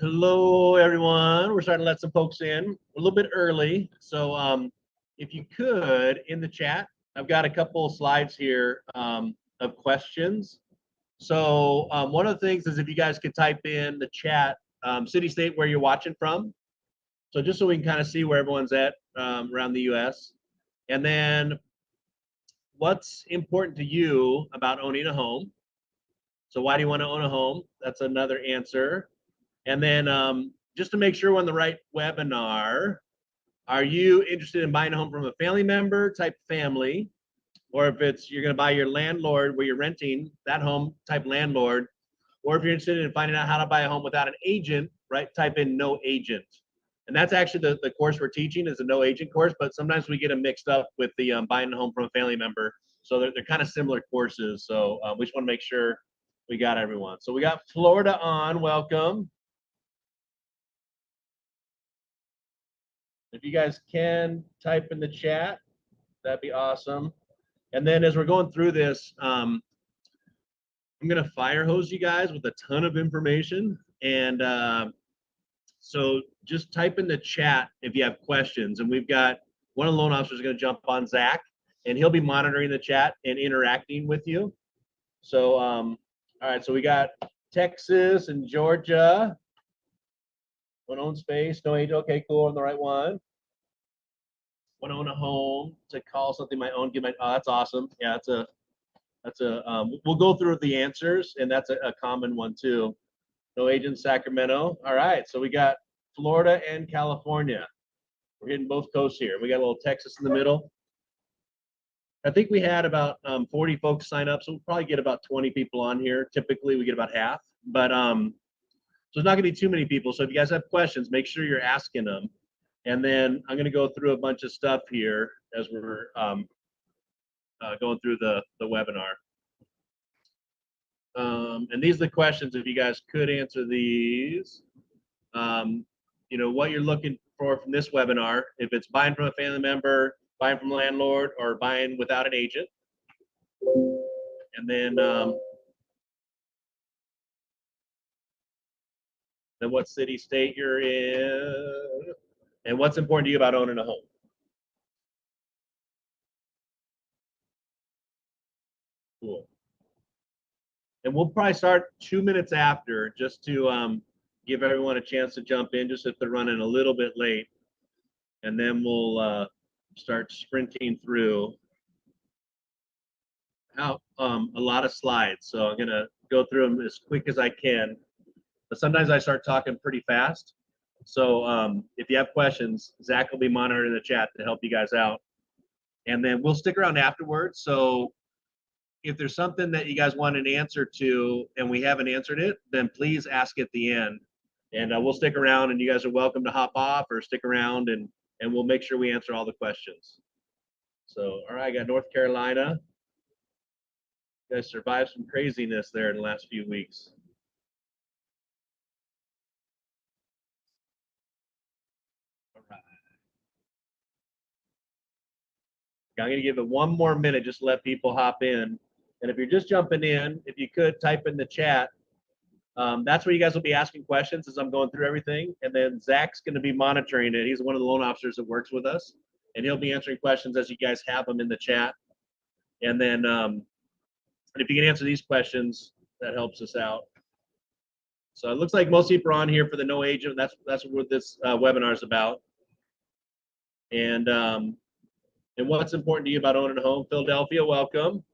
Hello, everyone. We're starting to let some folks in a little bit early. So if you could, in the chat, I've got a couple of slides here of questions. So one of the things is if you guys could type in the chat, city, state, where you're watching from. So just so we can kind of see where everyone's at around the U.S. And then what's important to you about owning a home? So why do you want to own a home? That's another answer. And then just to make sure we're on the right webinar, are you interested in buying a home from a family member type family? Or if it's you're going to buy your landlord where you're renting that home type landlord, or if you're interested in finding out how to buy a home without an agent, right? Type in no agent. And that's actually the course we're teaching is a no agent course, but sometimes we get them mixed up with the buying a home from a family member. So they're kind of similar courses. So we just want to make sure we got everyone. So we got Florida on, welcome. If you guys can type in the chat, that'd be awesome. And then as we're going through this, I'm going to fire hose you guys with a ton of information. And so just type in the chat if you have questions. And we've got one of the loan officers going to jump on, Zach, and he'll be monitoring the chat and interacting with you. So, all right, so we got Texas and Georgia. One own space, no age. Okay, cool. On the right one. Want to own a home to call something my own. Give my. Oh, that's awesome. Yeah, that's a. We'll go through the answers, and that's a common one too. No agent, Sacramento. All right, so we got Florida and California. We're hitting both coasts here. We got a little Texas in the middle. I think we had about 40 folks sign up, so we'll probably get about 20 people on here. Typically, we get about half, but so it's not going to be too many people. So if you guys have questions, make sure you're asking them. And then I'm going to go through a bunch of stuff here as we're going through the webinar. And these are the questions, if you guys could answer these. You know, what you're looking for from this webinar, if it's buying from a family member, buying from a landlord, or buying without an agent. And then what city, state you're in, and what's important to you about owning a home. Cool. And we'll probably start 2 minutes after, just to give everyone a chance to jump in, just if they're running a little bit late. And then we'll start sprinting through a lot of slides. So I'm gonna go through them as quick as I can. But sometimes I start talking pretty fast. So if you have questions, Zach will be monitoring the chat to help you guys out. And then we'll stick around afterwards. So if there's something that you guys want an answer to and we haven't answered it, then please ask at the end. And we'll stick around, and you guys are welcome to hop off or stick around, and we'll make sure we answer all the questions. So, all right, I got North Carolina. You guys survived some craziness there in the last few weeks. All right. I'm going to give it 1 more minute just to let people hop in. And if you're just jumping in, if you could type in the chat, that's where you guys will be asking questions as I'm going through everything. And then Zach's going to be monitoring it. He's one of the loan officers that works with us, and he'll be answering questions as you guys have them in the chat. And then if you can answer these questions, that helps us out. So it looks like most people are on here for the no agent. That's what this webinar is about. And what's important to you about owning a home? Philadelphia, welcome.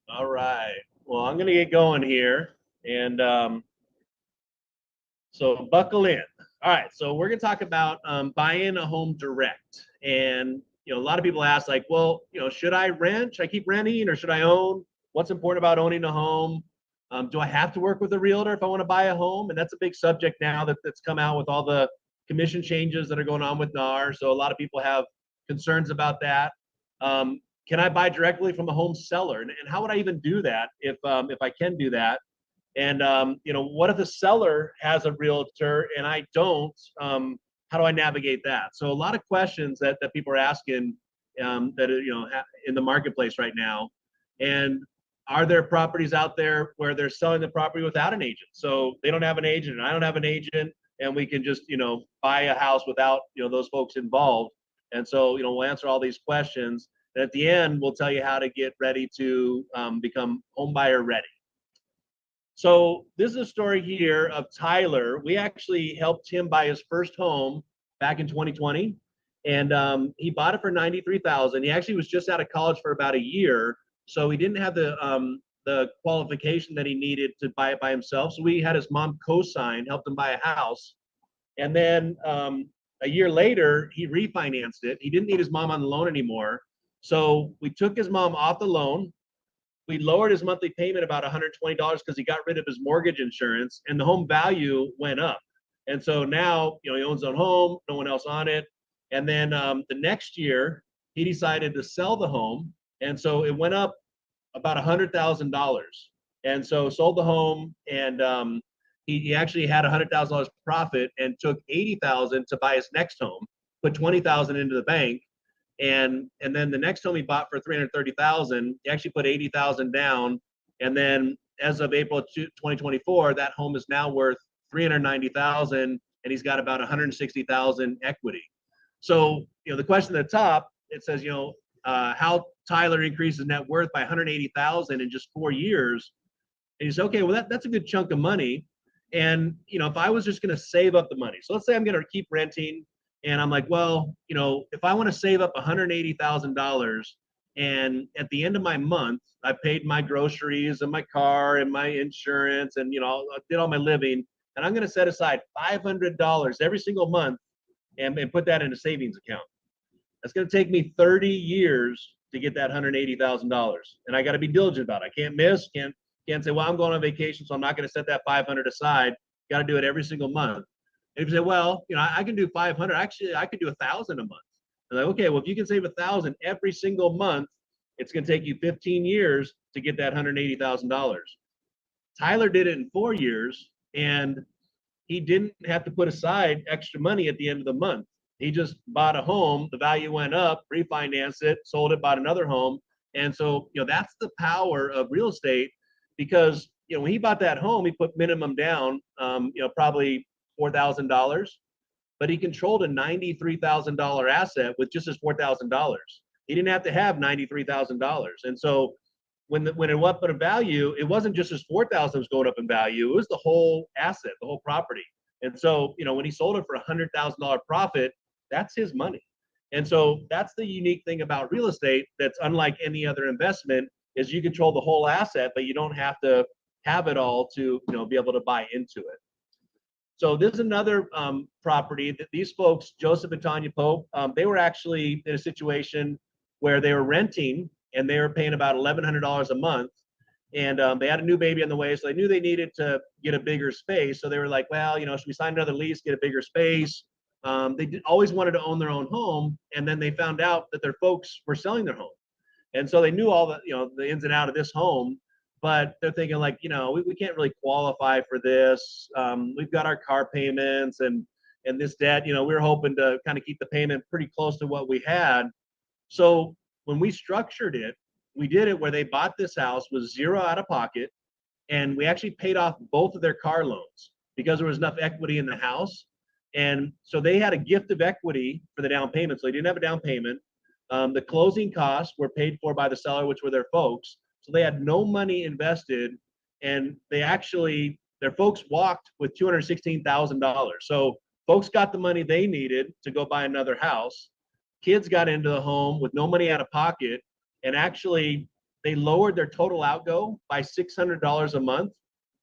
All right. Well, I'm going to get going here. And so buckle in. All right. So we're going to talk about buying a home direct. And, you know, a lot of people ask, like, well, you know, should I rent? Should I keep renting, or should I own? What's important about owning a home? Do I have to work with a realtor if I want to buy a home? And that's a big subject now that's come out with all the commission changes that are going on with NAR. So a lot of people have concerns about that. Can I buy directly from a home seller? And how would I even do that if I can do that? And you know, what if the seller has a realtor and I don't? How do I navigate that? So a lot of questions that people are asking that are, you know, in the marketplace right now. And are there properties out there where they're selling the property without an agent? So they don't have an agent and I don't have an agent, and we can just, buy a house without, those folks involved. And so, we'll answer all these questions. And at the end, we'll tell you how to get ready to become home buyer ready. So this is a story here of Tyler. We actually helped him buy his first home back in 2020, and he bought it for $93,000. He actually was just out of college for about a year, so he didn't have the qualification that he needed to buy it by himself. So we had his mom co-sign, helped him buy a house, and then a year later he refinanced it. He didn't need his mom on the loan anymore, so we took his mom off the loan. We lowered his monthly payment about $120 because he got rid of his mortgage insurance, and the home value went up. And so now, he owns his own home, no one else on it. And then the next year, he decided to sell the home, and so it went up about $100,000. And so sold the home, and he actually had $100,000 profit and took $80,000 to buy his next home, put $20,000 into the bank, and then the next home he bought for $330,000, he actually put $80,000 down, and then as of April 2024, that home is now worth $390,000, and he's got about $160,000 equity. So the question at the top, it says how Tyler increased his net worth by $180,000 in just 4 years. And you say, okay, well that's a good chunk of money. And if I was just going to save up the money, so let's say I'm going to keep renting. And I'm like, well, if I want to save up $180,000, and at the end of my month, I paid my groceries and my car and my insurance, and I did all my living, and I'm going to set aside $500 every single month and put that in a savings account. That's going to take me 30 years to get that $180,000, and I got to be diligent about it. I can't miss. Can't say, well, I'm going on vacation, so I'm not going to set that 500 aside. Got to do it every single month. And if you say, well, I can do 500. Actually, I could do 1,000 a month. And like, okay, well, if you can save 1,000 every single month, it's going to take you 15 years to get that $180,000. Tyler did it in 4 years, and he didn't have to put aside extra money at the end of the month. He just bought a home, the value went up, refinanced it, sold it, bought another home. And so, that's the power of real estate, because, when he bought that home, he put minimum down, probably $4,000, but he controlled a $93,000 asset with just his $4,000. He didn't have to have $93,000. And so when it went up in value, it wasn't just his $4,000 was going up in value, it was the whole asset, the whole property. And so, when he sold it for $100,000 profit, that's his money. And so that's the unique thing about real estate that's unlike any other investment, is you control the whole asset, but you don't have to have it all to be able to buy into it. So this is another property that these folks, Joseph and Tanya Pope, they were actually in a situation where they were renting and they were paying about $1,100 a month. And they had a new baby on the way, so they knew they needed to get a bigger space. So they were like, well, should we sign another lease, get a bigger space? They always wanted to own their own home. And then they found out that their folks were selling their home. And so they knew all the, the ins and out of this home, but they're thinking like, we can't really qualify for this. We've got our car payments and this debt, we were hoping to kind of keep the payment pretty close to what we had. So when we structured it, we did it where they bought this house with zero out of pocket, and we actually paid off both of their car loans because there was enough equity in the house. And so they had a gift of equity for the down payment. So they didn't have a down payment. The closing costs were paid for by the seller, which were their folks. So they had no money invested, and their folks walked with $216,000. So folks got the money they needed to go buy another house. Kids got into the home with no money out of pocket, and actually they lowered their total outgo by $600 a month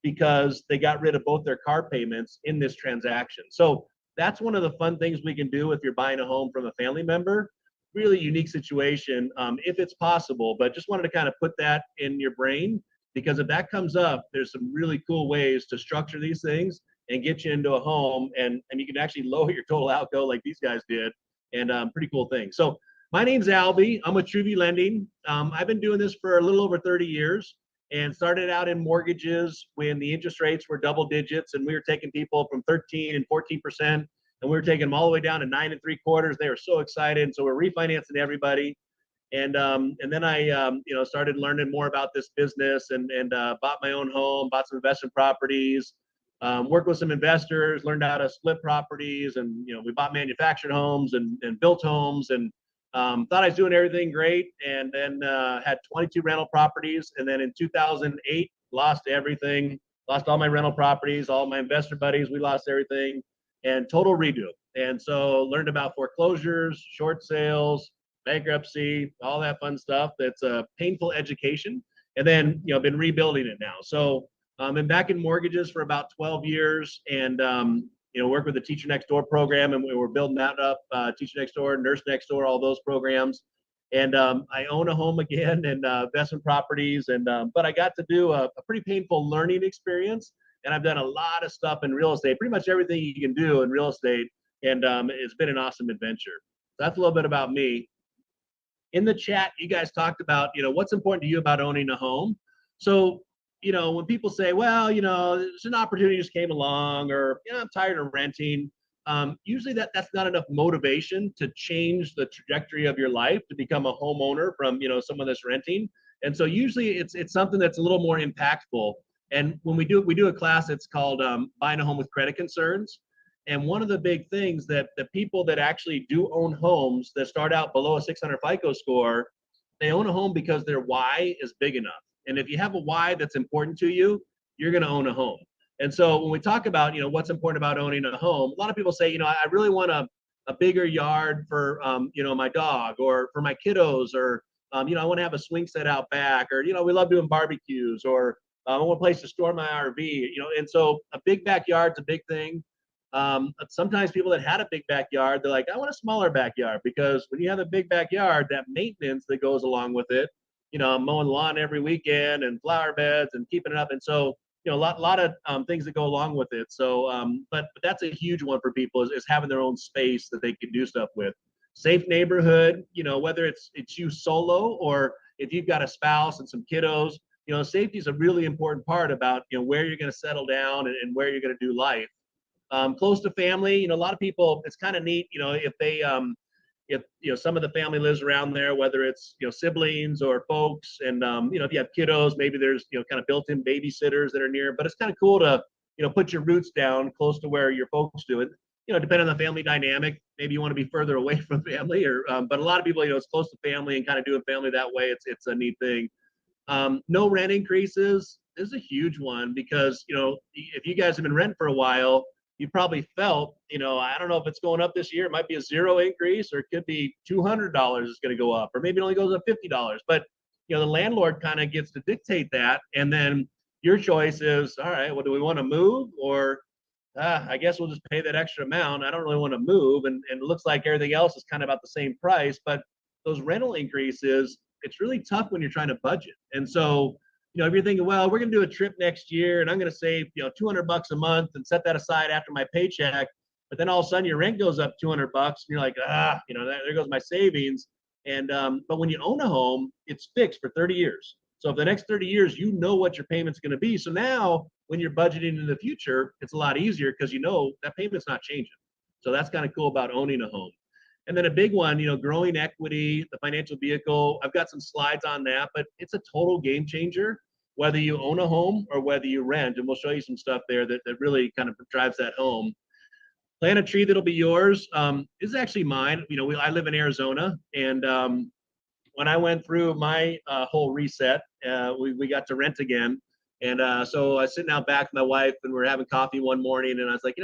because they got rid of both their car payments in this transaction. So that's one of the fun things we can do if you're buying a home from a family member. Really unique situation, if it's possible, but just wanted to kind of put that in your brain, because if that comes up, there's some really cool ways to structure these things and get you into a home, and you can actually lower your total outgo like these guys did, and pretty cool thing. So my name's Albie. I'm with Truvy Lending. I've been doing this for a little over 30 years and started out in mortgages when the interest rates were double digits, and we were taking people from 13 and 14%. And we were taking them all the way down to 9 3/4. They were so excited. And so we're refinancing everybody. And then I started learning more about this business and bought my own home, bought some investment properties, worked with some investors, learned how to split properties, and we bought manufactured homes and built homes, and thought I was doing everything great, and then had 22 rental properties, and then in 2008 lost everything, lost all my rental properties, all my investor buddies, we lost everything, and total redo. And so learned about foreclosures, short sales, bankruptcy, all that fun stuff. That's a painful education, and then been rebuilding it now. So been back in mortgages for about 12 years, and work with the Teacher Next Door program, and we were building that up. Teacher Next Door, Nurse Next Door, all those programs. And I own a home again and investment properties, and but I got to do a pretty painful learning experience, and I've done a lot of stuff in real estate, pretty much everything you can do in real estate, and it's been an awesome adventure. So that's a little bit about me. In the chat, you guys talked about, what's important to you about owning a home. So, when people say, well, there's an opportunity just came along, or, I'm tired of renting, usually that's not enough motivation to change the trajectory of your life to become a homeowner from, someone that's renting. And so usually it's something that's a little more impactful. And when we do a class, it's called Buying a Home with Credit Concerns. And one of the big things that the people that actually do own homes that start out below a 600 FICO score, they own a home because their why is big enough. And if you have a why that's important to you, you're going to own a home. And so when we talk about, what's important about owning a home, a lot of people say, I really want a bigger yard for, my dog, or for my kiddos, or, I want to have a swing set out back, or, we love doing barbecues, or I want a place to store my RV, and so a big backyard's a big thing. Sometimes people that had a big backyard, they're like, I want a smaller backyard, because when you have a big backyard, that maintenance that goes along with it, mowing lawn every weekend and flower beds and keeping it up. And so, a lot of things that go along with it. So, but that's a huge one for people is having their own space that they can do stuff with. Safe neighborhood, whether it's you solo, or if you've got a spouse and some kiddos, safety is a really important part about, where you're going to settle down and where you're going to do life. Close to family, a lot of people, it's kind of neat, if they, if some of the family lives around there, whether it's siblings or folks, and if you have kiddos, maybe there's kind of built-in babysitters that are near. But it's kind of cool to put your roots down close to where your folks do it. Depending on the family dynamic, maybe you want to be further away from family, or but a lot of people, it's close to family and kind of doing family that way. It's a neat thing. No rent increases is a huge one, because if you guys have been renting for a while, you probably felt, I don't know if it's going up this year. It might be a 0 increase, or it could be $200 is going to go up, or maybe it only goes up $50. But the landlord kind of gets to dictate that, and then your choice is, all right, well, do we want to move, or I guess we'll just pay that extra amount. I don't really want to move, and it looks like everything else is kind of about the same price. But those rental increases, it's really tough when you're trying to budget. And so if you're thinking, well, we're going to do a trip next year, and I'm going to save, $200 a month and set that aside after my paycheck. But then all of a sudden your rent goes up $200, and you're like, there goes my savings. And but when you own a home, it's fixed for 30 years. So for the next 30 years, what your payment's going to be. So now when you're budgeting in the future, it's a lot easier, because that payment's not changing. So that's kind of cool about owning a home. And then a big one, growing equity, the financial vehicle. I've got some slides on that, but it's a total game changer, whether you own a home or whether you rent. And we'll show you some stuff there that really kind of drives that home. Plant a tree that'll be yours. This is actually mine. I live in Arizona, and when I went through my whole reset, we got to rent again. And so I was sitting out back with my wife, and we were having coffee one morning, and I was like,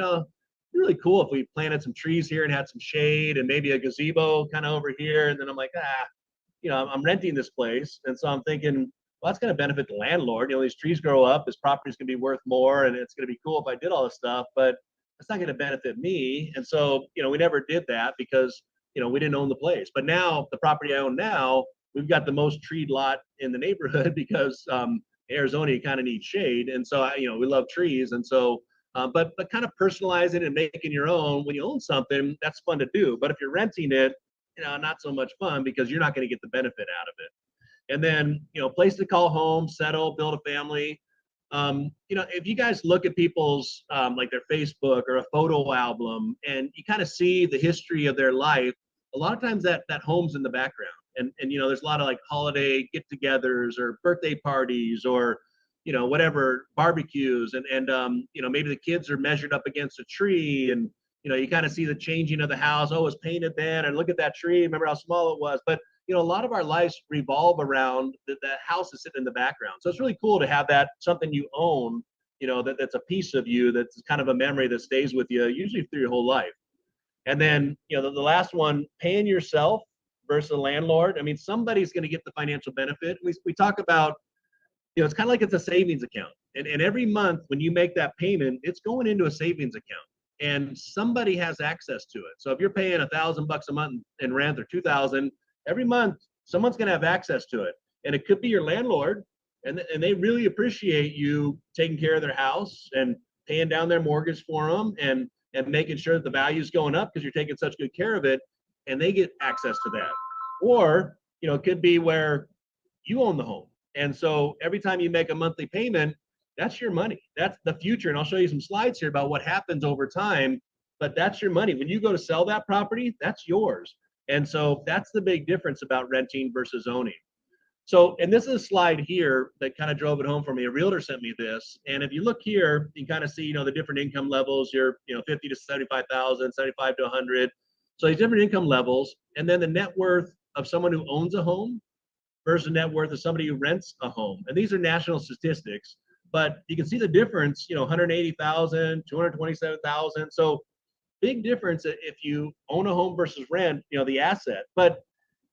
really cool if we planted some trees here and had some shade, and maybe a gazebo kind of over here. And then I'm like, I'm renting this place. And so I'm thinking, well, that's going to benefit the landlord. These trees grow up, this property's going to be worth more, and it's going to be cool if I did all this stuff, but it's not going to benefit me. And so, we never did that, because, we didn't own the place. But now the property I own now, we've got the most treed lot in the neighborhood, because Arizona, you kind of need shade. And so, we love trees. And so, but kind of personalizing and making your own when you own something, that's fun to do. But if you're renting it, not so much fun, because you're not going to get the benefit out of it. And then, place to call home, settle, build a family. If you guys look at people's like their Facebook or a photo album, and you kind of see the history of their life, a lot of times that home's in the background. And you know, there's a lot of like holiday get-togethers or birthday parties or you know whatever barbecues, and you know maybe the kids are measured up against a tree, and you know you kind of see the changing of the house. Oh, it's painted then, and look at that tree. Remember how small it was? But you know, a lot of our lives revolve around that house is sitting in the background. So it's really cool to have that something you own, you know, that's a piece of you, that's kind of a memory that stays with you usually through your whole life. And then, you know, the last one, paying yourself versus a landlord. I mean, somebody's going to get the financial benefit. We talk about, you know, it's kind of like it's a savings account. And every month when you make that payment, it's going into a savings account and somebody has access to it. So if you're paying $1,000 a month in rent or 2,000 every month, someone's going to have access to it. And it could be your landlord, and they really appreciate you taking care of their house and paying down their mortgage for them, and making sure that the value is going up because you're taking such good care of it, and they get access to that. Or, you know, it could be where you own the home. And so every time you make a monthly payment, that's your money. That's the future. And I'll show you some slides here about what happens over time, but that's your money. When you go to sell that property, that's yours. And so that's the big difference about renting versus owning. So, and this is a slide here that kind of drove it home for me. A realtor sent me this. And if you look here, you kind of see, you know, the different income levels. You're, you know, 50 to 75,000, 75 to 100. So these different income levels. And then the net worth of someone who owns a home versus net worth of somebody who rents a home. And these are national statistics, but you can see the difference, you know, 180,000, 227,000. So big difference if you own a home versus rent, you know, the asset. But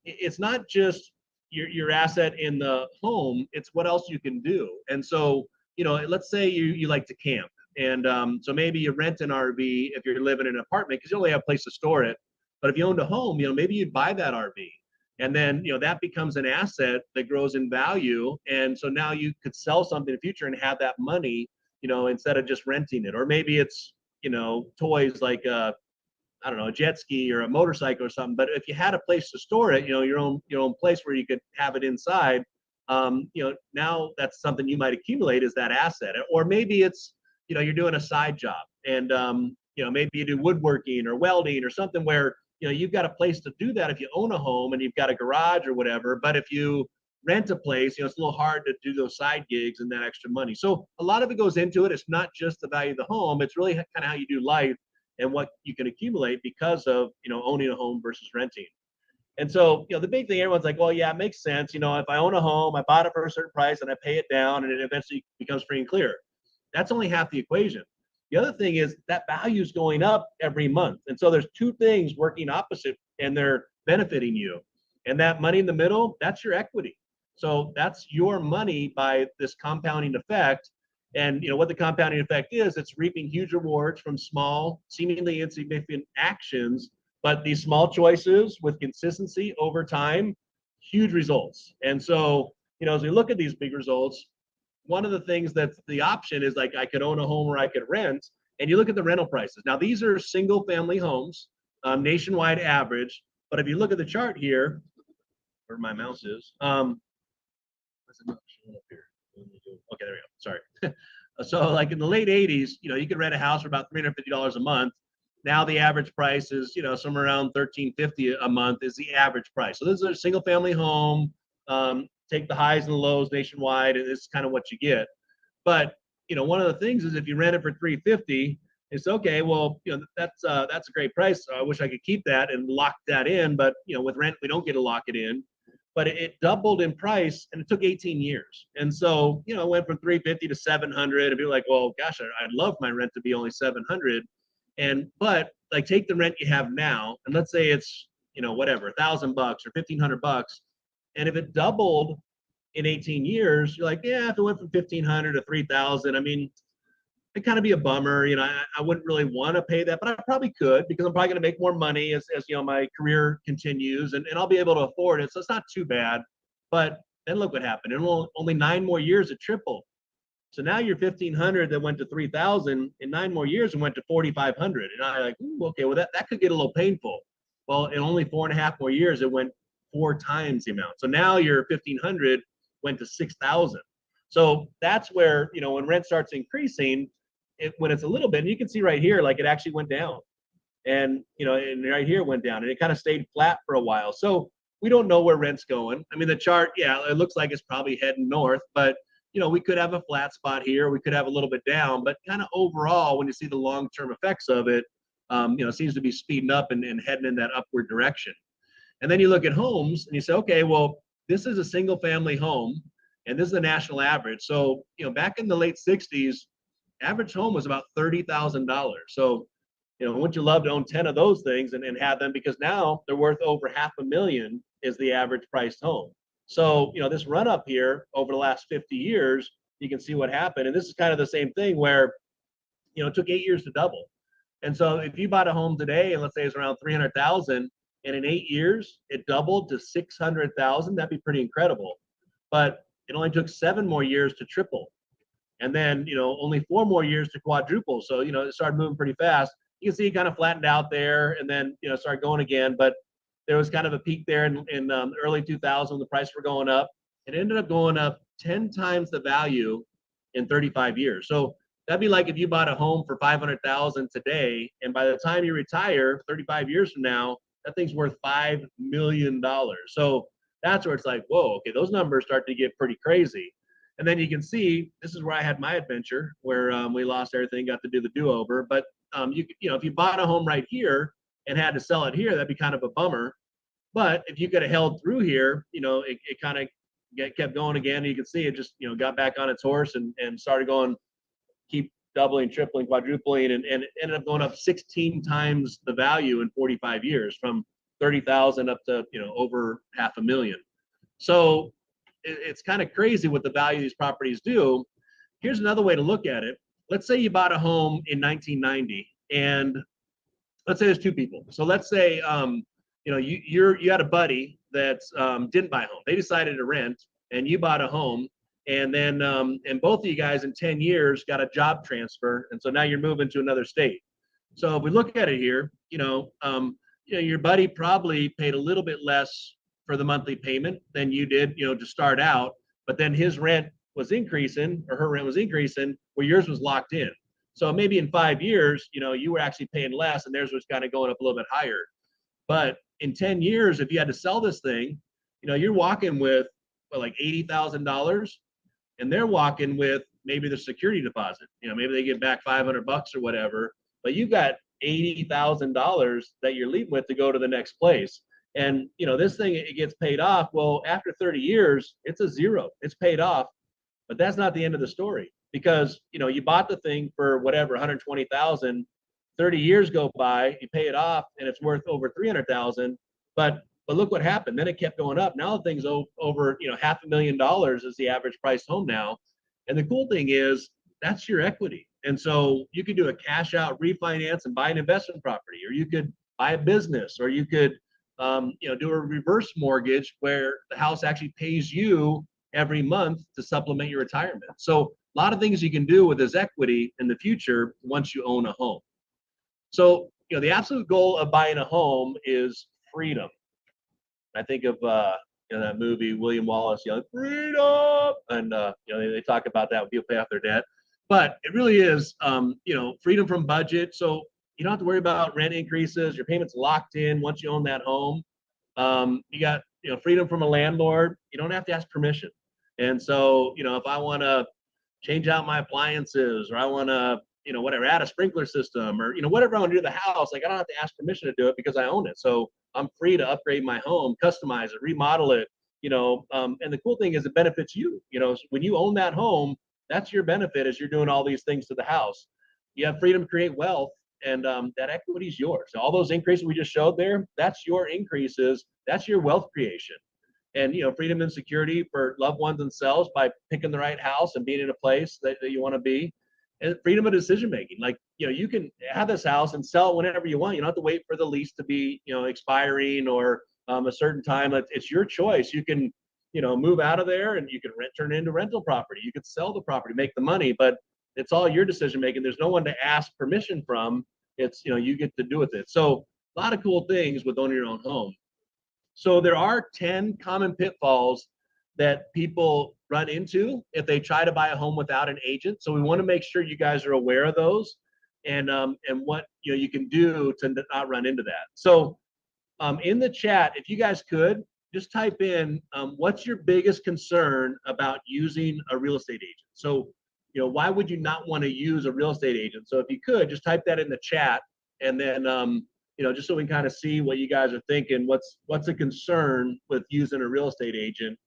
it's not just your asset in the home, it's what else you can do. And so, you know, let's say you like to camp. And so maybe you rent an RV if you're living in an apartment because you only have a place to store it. But if you owned a home, you know, maybe you'd buy that RV. And then, you know, that becomes an asset that grows in value. And so now you could sell something in the future and have that money, you know, instead of just renting it. Or maybe it's, you know, toys like I don't know, a jet ski or a motorcycle or something. But if you had a place to store it, you know, your own place where you could have it inside, you know, now that's something you might accumulate as that asset. Or maybe it's, you know, you're doing a side job, and you know, maybe you do woodworking or welding or something where, you know, you've got a place to do that if you own a home and you've got a garage or whatever. But if you rent a place, you know, it's a little hard to do those side gigs and that extra money. So a lot of it goes into it. It's not just the value of the home. It's really kind of how you do life and what you can accumulate because of, you know, owning a home versus renting. And so, you know, the big thing, everyone's like, well, yeah, it makes sense. You know, if I own a home, I bought it for a certain price and I pay it down and it eventually becomes free and clear. That's only half the equation. The other thing is that value is going up every month. And so there's two things working opposite and they're benefiting you. And that money in the middle, that's your equity. So that's your money by this compounding effect. And you know what the compounding effect is, it's reaping huge rewards from small, seemingly insignificant actions, but these small choices with consistency over time, huge results. And so, you know, as we look at these big results, one of the things that's the option is like I could own a home or I could rent. And you look at the rental prices. Now, these are single family homes, nationwide average. But if you look at the chart here, where my mouse is, what's it not showing up here? Okay, there we go. Sorry. So like in the late 80s, you know, you could rent a house for about $350 a month. Now the average price is, you know, somewhere around $1,350 a month is the average price. So this is a single family home. Take the highs and the lows nationwide, and this is kind of what you get. But you know, one of the things is if you rent it for $350, it's okay. Well, you know, that's a great price. I wish I could keep that and lock that in, but you know, with rent we don't get to lock it in. But it doubled in price, and it took 18 years. And so, you know, it went from 350 to 700. And be like, well, gosh, I'd love my rent to be only 700. And but like take the rent you have now, and let's say it's, you know, whatever, $1,000 or $1,500, and if it doubled in 18 years, you're like, yeah, if it went from 1,500 to 3,000, I mean, it'd kind of be a bummer. You know, I wouldn't really want to pay that, but I probably could because I'm probably going to make more money as you know, my career continues, and I'll be able to afford it. So it's not too bad. But then look what happened. In only 9 more years, it tripled. So now you're 1,500 that went to 3,000. In 9 more years, it went to 4,500. And I'm like, ooh, okay, well, that could get a little painful. Well, in only 4.5 more years, it went 4 times the amount. So now your 1,500 went to 6,000. So that's where, you know, when rent starts increasing, when it's a little bit, and you can see right here, like it actually went down, and you know, and right here went down, and it kind of stayed flat for a while. So we don't know where rent's going. I mean, the chart, yeah, it looks like it's probably heading north, but we could have a flat spot here, we could have a little bit down, but kind of overall, when you see the long-term effects of it, it seems to be speeding up and heading in that upward direction. And then you look at homes and you say, okay, well, this is a single family home and this is the national average. So, back in the late 60s, average home was about $30,000. So, wouldn't you love to own 10 of those things and have them, because now they're worth over $500,000 is the average priced home. So, this run up here over the last 50 years, you can see what happened. And this is kind of the same thing where, it took 8 years to double. And so if you bought a home today and let's say it's around 300,000 and in 8 years it doubled to 600,000, that'd be pretty incredible. But it only took 7 more years to triple. And then, only 4 more years to quadruple. So, it started moving pretty fast. You can see it kind of flattened out there and then, started going again. But there was kind of a peak there in early 2000 when the prices were going up. It ended up going up 10 times the value in 35 years. So that'd be like if you bought a home for 500,000 today, and by the time you retire 35 years from now, that thing's worth $5 million. So that's where it's like, whoa, okay, those numbers start to get pretty crazy. And then you can see this is where I had my adventure, where we lost everything, got to do the do-over. But if you bought a home right here and had to sell it here, that'd be kind of a bummer. But if you could have held through here, it kind of kept going again. You can see it just got back on its horse and started going, keep doubling, tripling, quadrupling, and it ended up going up 16 times the value in 45 years, from 30,000 up to over $500,000. So it's kind of crazy what the value of these properties do. Here's another way to look at it. Let's say you bought a home in 1990, and let's say there's two people. So let's say you had a buddy that didn't buy a home. They decided to rent, and you bought a home, and then and both of you guys in 10 years got a job transfer, and so now you're moving to another state. So if we look at it here, your buddy probably paid a little bit less for the monthly payment than you did, to start out, but then his rent was increasing, or her rent was increasing, where yours was locked in. So maybe in 5 years, you were actually paying less and theirs was kind of going up a little bit higher. But in 10 years, if you had to sell this thing, you're walking with like $80,000, and they're walking with maybe the security deposit. Maybe they get back $500 or whatever, but you've got $80,000 that you're leaving with to go to the next place. And this thing, it gets paid off. Well, after 30 years, it's a zero. It's paid off, but that's not the end of the story, because you bought the thing for whatever 120,000. 30 years go by, you pay it off, and it's worth over 300,000. But look what happened. Then it kept going up. Now the thing's over $500,000 is the average price home now. And the cool thing is that's your equity. And so you could do a cash out refinance and buy an investment property, or you could buy a business, or you could do a reverse mortgage where the house actually pays you every month to supplement your retirement. So a lot of things you can do with this equity in the future once you own a home. So the absolute goal of buying a home is freedom. I think of that movie, William Wallace yelling freedom, and they talk about that when people pay off their debt. But it really is freedom from budget. So you don't have to worry about rent increases. Your payment's locked in once you own that home. You got freedom from a landlord. You don't have to ask permission. And so if I want to change out my appliances, or I want to whatever, add a sprinkler system, or whatever I want to do to the house, like I don't have to ask permission to do it because I own it. So I'm free to upgrade my home, customize it, remodel it. And the cool thing is it benefits you. When you own that home, that's your benefit as you're doing all these things to the house. You have freedom to create wealth, and that equity is yours. So all those increases we just showed there, that's your increases. That's your wealth creation. And freedom and security for loved ones and selves by picking the right house and being in a place that you want to be. And freedom of decision making. Like you can have this house and sell it whenever you want. You don't have to wait for the lease to be expiring or a certain time. It's your choice. You can move out of there and you can turn it into rental property. You could sell the property, make the money, but it's all your decision making. There's no one to ask permission from. It's you get to do with it. So a lot of cool things with owning your own home. So there are 10 common pitfalls that people run into if they try to buy a home without an agent. So we want to make sure you guys are aware of those, and what you can do to not run into that. So in the chat, if you guys could just type in what's your biggest concern about using a real estate agent. So, why would you not want to use a real estate agent? So if you could just type that in the chat, and then just so we can kind of see what you guys are thinking. What's a concern with using a real estate agent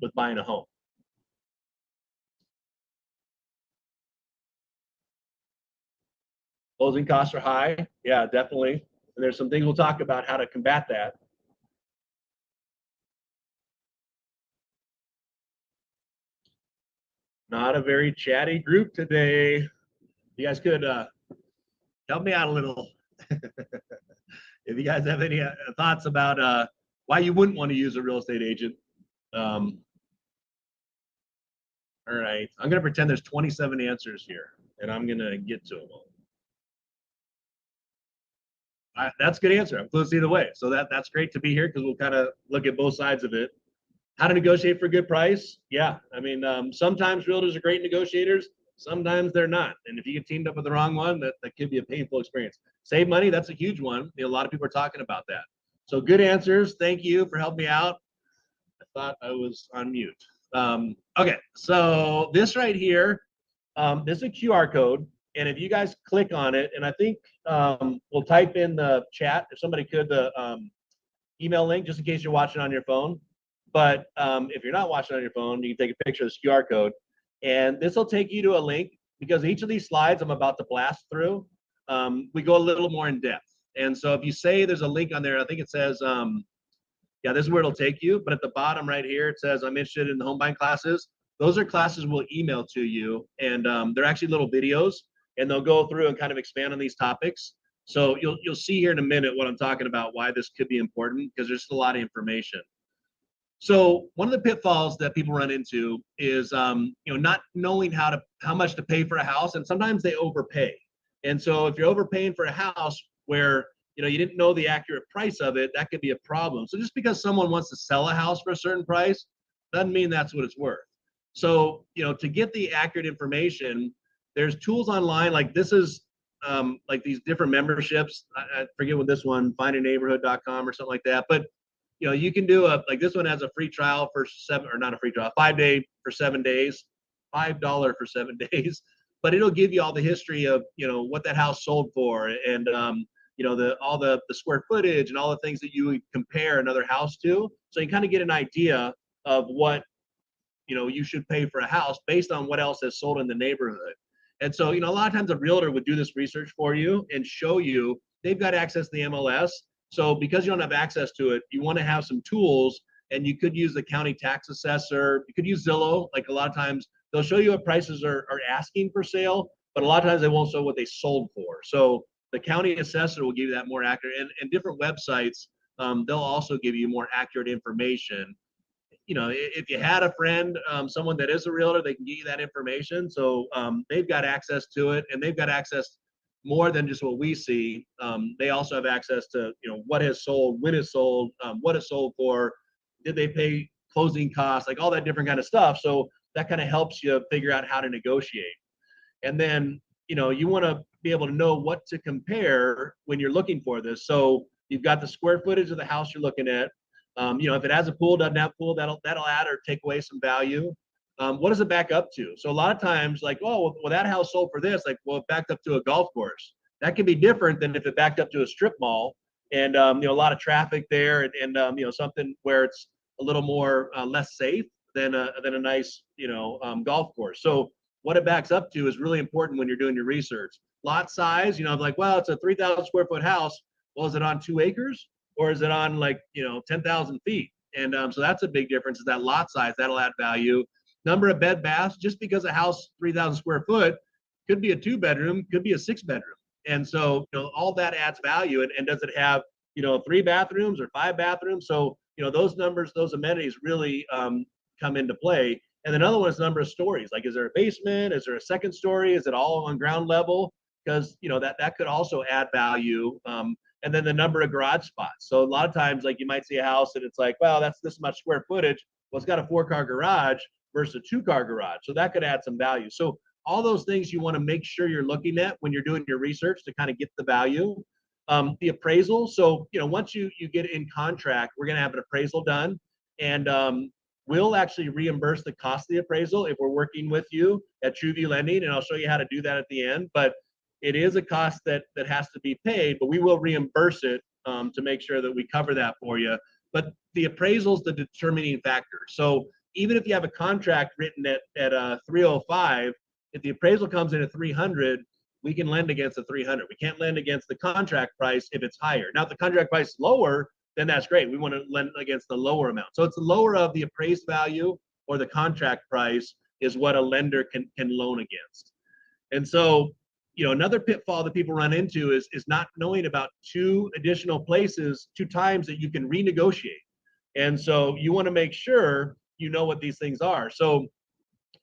with buying a home? Closing costs are high. Yeah, definitely. And there's some things we'll talk about how to combat that. Not a very chatty group today. You guys could help me out a little. If you guys have any thoughts about why you wouldn't want to use a real estate agent. Um, all right, I'm going to pretend there's 27 answers here, and I'm going to get to them all. That's a good answer. I'm close either way. So that's great to be here because we'll kind of look at both sides of it. How to negotiate for a good price? Yeah, I mean, sometimes realtors are great negotiators. Sometimes they're not. And if you get teamed up with the wrong one, that could be a painful experience. Save money, that's a huge one. A lot of people are talking about that. So good answers. Thank you for helping me out. I thought I was on mute. Okay, so this right here, this is a QR code. And if you guys click on it, and I think we'll type in the chat, if somebody could, the email link, just in case you're watching on your phone. But if you're not watching on your phone, you can take a picture of this QR code. And this will take you to a link, because each of these slides I'm about to blast through, we go a little more in depth. And so if you say there's a link on there, I think it says, yeah, this is where it'll take you. But at the bottom right here, it says, I'm interested in the home buying classes. Those are classes we'll email to you. And they're actually little videos, and they'll go through and kind of expand on these topics. So you'll see here in a minute what I'm talking about, why this could be important, because there's a lot of information. So one of the pitfalls that people run into is not knowing how much to pay for a house, and sometimes they overpay. And so if you're overpaying for a house where you didn't know the accurate price of it, that could be a problem. So just because someone wants to sell a house for a certain price doesn't mean that's what it's worth. So to get the accurate information, there's tools online, like this is like these different memberships. I forget what this one, findaneighborhood.com or something like that, but you can do like this one has a free trial for not a free trial, 5-day for 7 days, $5 for 7 days, but it'll give you all the history of what that house sold for, and all the square footage and all the things that you would compare another house to, so you kind of get an idea of what you should pay for a house based on what else has sold in the neighborhood. And so a lot of times a realtor would do this research for you and show you they've got access to the MLS. So because you don't have access to it, you want to have some tools, and you could use the county tax assessor. You could use Zillow. Like a lot of times they'll show you what prices are asking for sale, but a lot of times they won't show what they sold for. So the county assessor will give you that more accurate, and different websites, they'll also give you more accurate information. If you had a friend, someone that is a realtor, they can give you that information. So they've got access to it, and they've got access more than just what we see. They also have access to what has sold, when it's sold, what it's sold for, did they pay closing costs, like all that different kind of stuff. So that kind of helps you figure out how to negotiate. And then you want to be able to know what to compare when you're looking for this. So you've got the square footage of the house you're looking at. If it has a pool, doesn't have a pool, that'll add or take away some value. What does it back up to? So a lot of times, like, oh, well, that house sold for this, like, well, it backed up to a golf course. That can be different than if it backed up to a strip mall, and a lot of traffic there, and something where it's a little more less safe than a nice golf course. So what it backs up to is really important when you're doing your research. Lot size, like, well, it's a 3,000 square foot house. Well, is it on 2 acres? Or is it on 10,000 feet? And so that's a big difference, is that lot size. That'll add value. Number of bed baths, just because a house 3,000 square foot could be a 2-bedroom, could be a 6-bedroom. And so all that adds value. And does it have 3 bathrooms or 5 bathrooms? So those numbers, those amenities really come into play. And another one is the number of stories. Like, is there a basement? Is there a second story? Is it all on ground level? Because that could also add value. And then the number of garage spots. So a lot of times, like, you might see a house and it's like, well, that's this much square footage. Well, it's got a 4-car garage versus a 2-car garage. So that could add some value. So all those things you want to make sure you're looking at when you're doing your research to kind of get the value. The appraisal. So, once you get in contract, we're going to have an appraisal done, and we'll actually reimburse the cost of the appraisal if we're working with you at TrueView Lending, and I'll show you how to do that at the end. But it is a cost that has to be paid, but we will reimburse it to make sure that we cover that for you. But the appraisal is the determining factor. So even if you have a contract written at 305, if the appraisal comes in at 300, we can lend against the 300. We can't lend against the contract price if it's higher. Now, if the contract price is lower, then that's great. We want to lend against the lower amount. So it's the lower of the appraised value or the contract price is what a lender can loan against. And so, another pitfall that people run into is not knowing about two additional places, two times that you can renegotiate. And so you want to make sure you know what these things are. So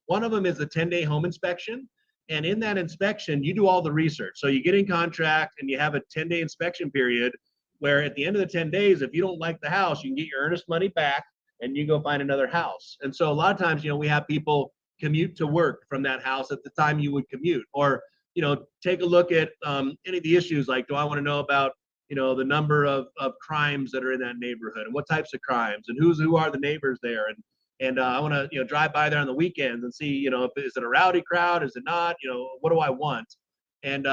one of them is a 10-day home inspection. And in that inspection, you do all the research. So you get in contract and you have a 10-day inspection period where at the end of the 10 days, if you don't like the house, you can get your earnest money back and you go find another house. And so a lot of times, we have people commute to work from that house at the time you would commute, or, take a look at any of the issues, like, do I want to know about, the number of crimes that are in that neighborhood and what types of crimes and who are the neighbors there. And I want to, drive by there on the weekends and see, if is it a rowdy crowd? Is it not? What do I want? And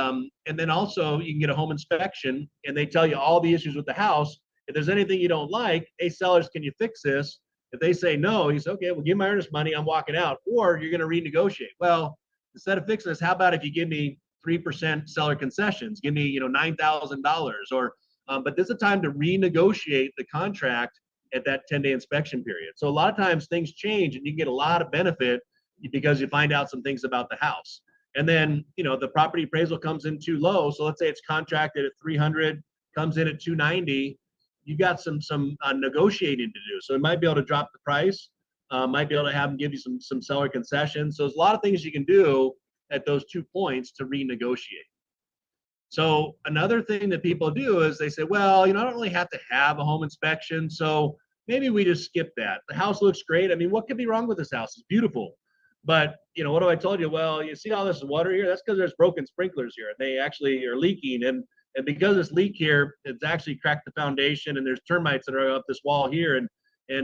then also you can get a home inspection and they tell you all the issues with the house. If there's anything you don't like, hey, sellers, can you fix this? If they say no, you say, okay, well, give my earnest money, I'm walking out, or you're going to renegotiate. Well, instead of fixing this, how about if you give me 3% seller concessions? Give me, $9,000, or but this is a time to renegotiate the contract at that 10-day inspection period. So a lot of times things change and you get a lot of benefit because you find out some things about the house. And then, the property appraisal comes in too low. So let's say it's contracted at 300, comes in at 290. You got some negotiating to do. So it might be able to drop the price, might be able to have them give you some seller concessions. So there's a lot of things you can do at those 2 points to renegotiate. So another thing that people do is they say, well, I don't really have to have a home inspection, so maybe we just skip that. The house looks great. I mean, what could be wrong with this house? It's beautiful. But, what do I told you? Well, you see all this water here? That's because there's broken sprinklers here. They actually are leaking. And because this leak here, it's actually cracked the foundation, and there's termites that are up this wall here. And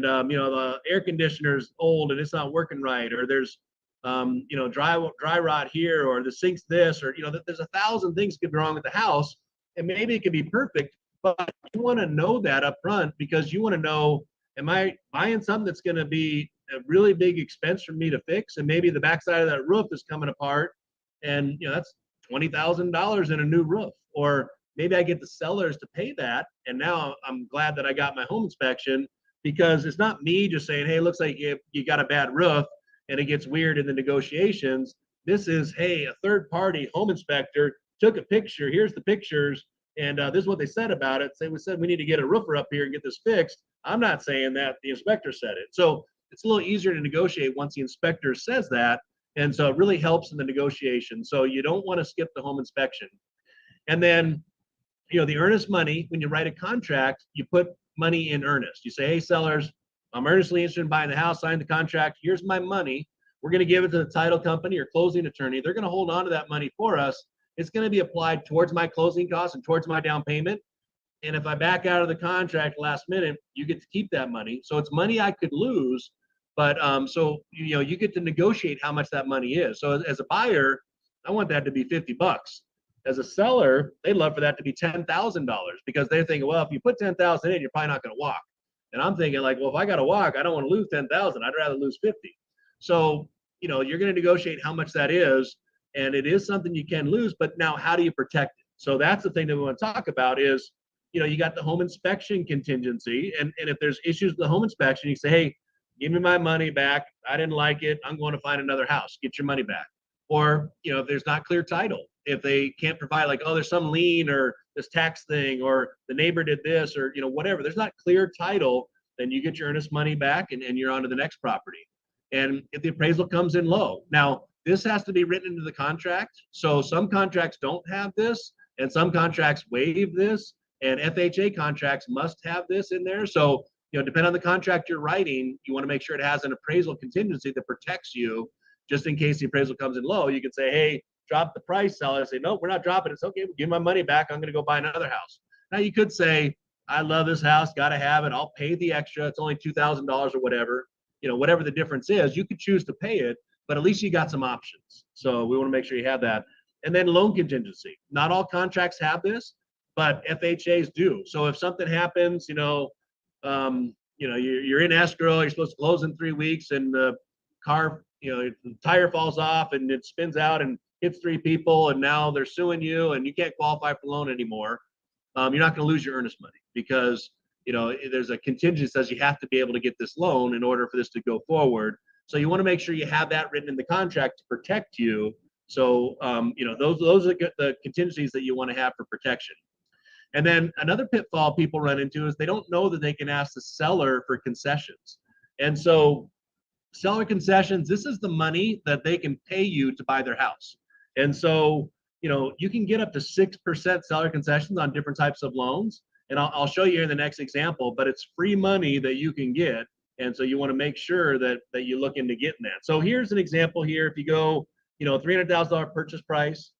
the air conditioner's old and it's not working right. Or there's dry rot here, or the sink's this, or there's 1,000 things could be wrong with the house, and maybe it could be perfect, but you want to know that up front because you want to know, am I buying something that's going to be a really big expense for me to fix, and maybe the backside of that roof is coming apart, and that's $20,000 in a new roof, or maybe I get the sellers to pay that, and now I'm glad that I got my home inspection because it's not me just saying, hey, it looks like you got a bad roof, and it gets weird in the negotiations. This is, hey, a third party home inspector took a picture. Here's the pictures. And this is what they said about it. Say, we said we need to get a roofer up here and get this fixed. I'm not saying that, the inspector said it. So it's a little easier to negotiate once the inspector says that. And so it really helps in the negotiation. So you don't want to skip the home inspection. And then, the earnest money, when you write a contract, you put money in earnest. You say, hey, sellers, I'm earnestly interested in buying the house, sign the contract. Here's my money. We're going to give it to the title company or closing attorney. They're going to hold on to that money for us. It's going to be applied towards my closing costs and towards my down payment. And if I back out of the contract last minute, you get to keep that money. So it's money I could lose, but you get to negotiate how much that money is. So as a buyer, I want that to be $50. As a seller, they'd love for that to be $10,000 because they're thinking, well, if you put 10,000 in, you're probably not going to walk. And I'm thinking like, well, if I got to walk, I don't want to lose 10,000. I'd rather lose 50. So, you're going to negotiate how much that is. And it is something you can lose, but now how do you protect it? So that's the thing that we want to talk about is, you got the home inspection contingency. And if there's issues with the home inspection, you say, hey, give me my money back. I didn't like it. I'm going to find another house. Get your money back. Or, if there's not clear title, if they can't provide like, oh, there's some lien or this tax thing, or the neighbor did this, or, whatever, there's not clear title, then you get your earnest money back and you're on to the next property. And if the appraisal comes in low, now this has to be written into the contract. So some contracts don't have this and some contracts waive this, and FHA contracts must have this in there. So, depending on the contract you're writing, you want to make sure it has an appraisal contingency that protects you just in case the appraisal comes in low. You can say, hey, drop the price, seller say, no, we're not dropping it. It's okay, we'll give my money back. I'm going to go buy another house. Now you could say, I love this house, got to have it. I'll pay the extra. It's only $2,000 or whatever, whatever the difference is. You could choose to pay it, but at least you got some options. So we want to make sure you have that. And then loan contingency. Not all contracts have this, but FHAs do. So if something happens, you're in escrow, you're supposed to close in 3 weeks, and the car, the tire falls off and it spins out and hits 3 people, and now they're suing you and you can't qualify for the loan anymore. You're not going to lose your earnest money because there's a contingency that says you have to be able to get this loan in order for this to go forward. So you want to make sure you have that written in the contract to protect you. So those are the contingencies that you want to have for protection. And then another pitfall people run into is they don't know that they can ask the seller for concessions. And so seller concessions, this is the money that they can pay you to buy their house. And so, you can get up to 6% seller concessions on different types of loans. And I'll show you in the next example, but it's free money that you can get. And so you want to make sure that you look into getting that. So here's an example here. If you go, $300,000 purchase price,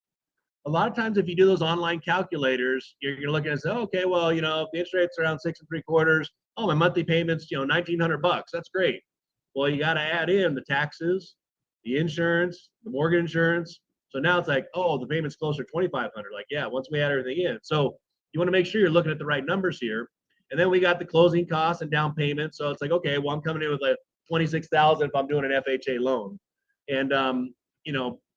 a lot of times if you do those online calculators, you're going to look at it and say, okay, well, if the interest rate's around 6.75, oh, my monthly payment's, $1,900. That's great. Well, you got to add in the taxes, the insurance, the mortgage insurance. So now it's like, oh, the payment's closer to 2,500. Like, yeah, once we add everything in. So you want to make sure you're looking at the right numbers here. And then we got the closing costs and down payment. So it's like, okay, well, I'm coming in with like 26,000 if I'm doing an FHA loan. And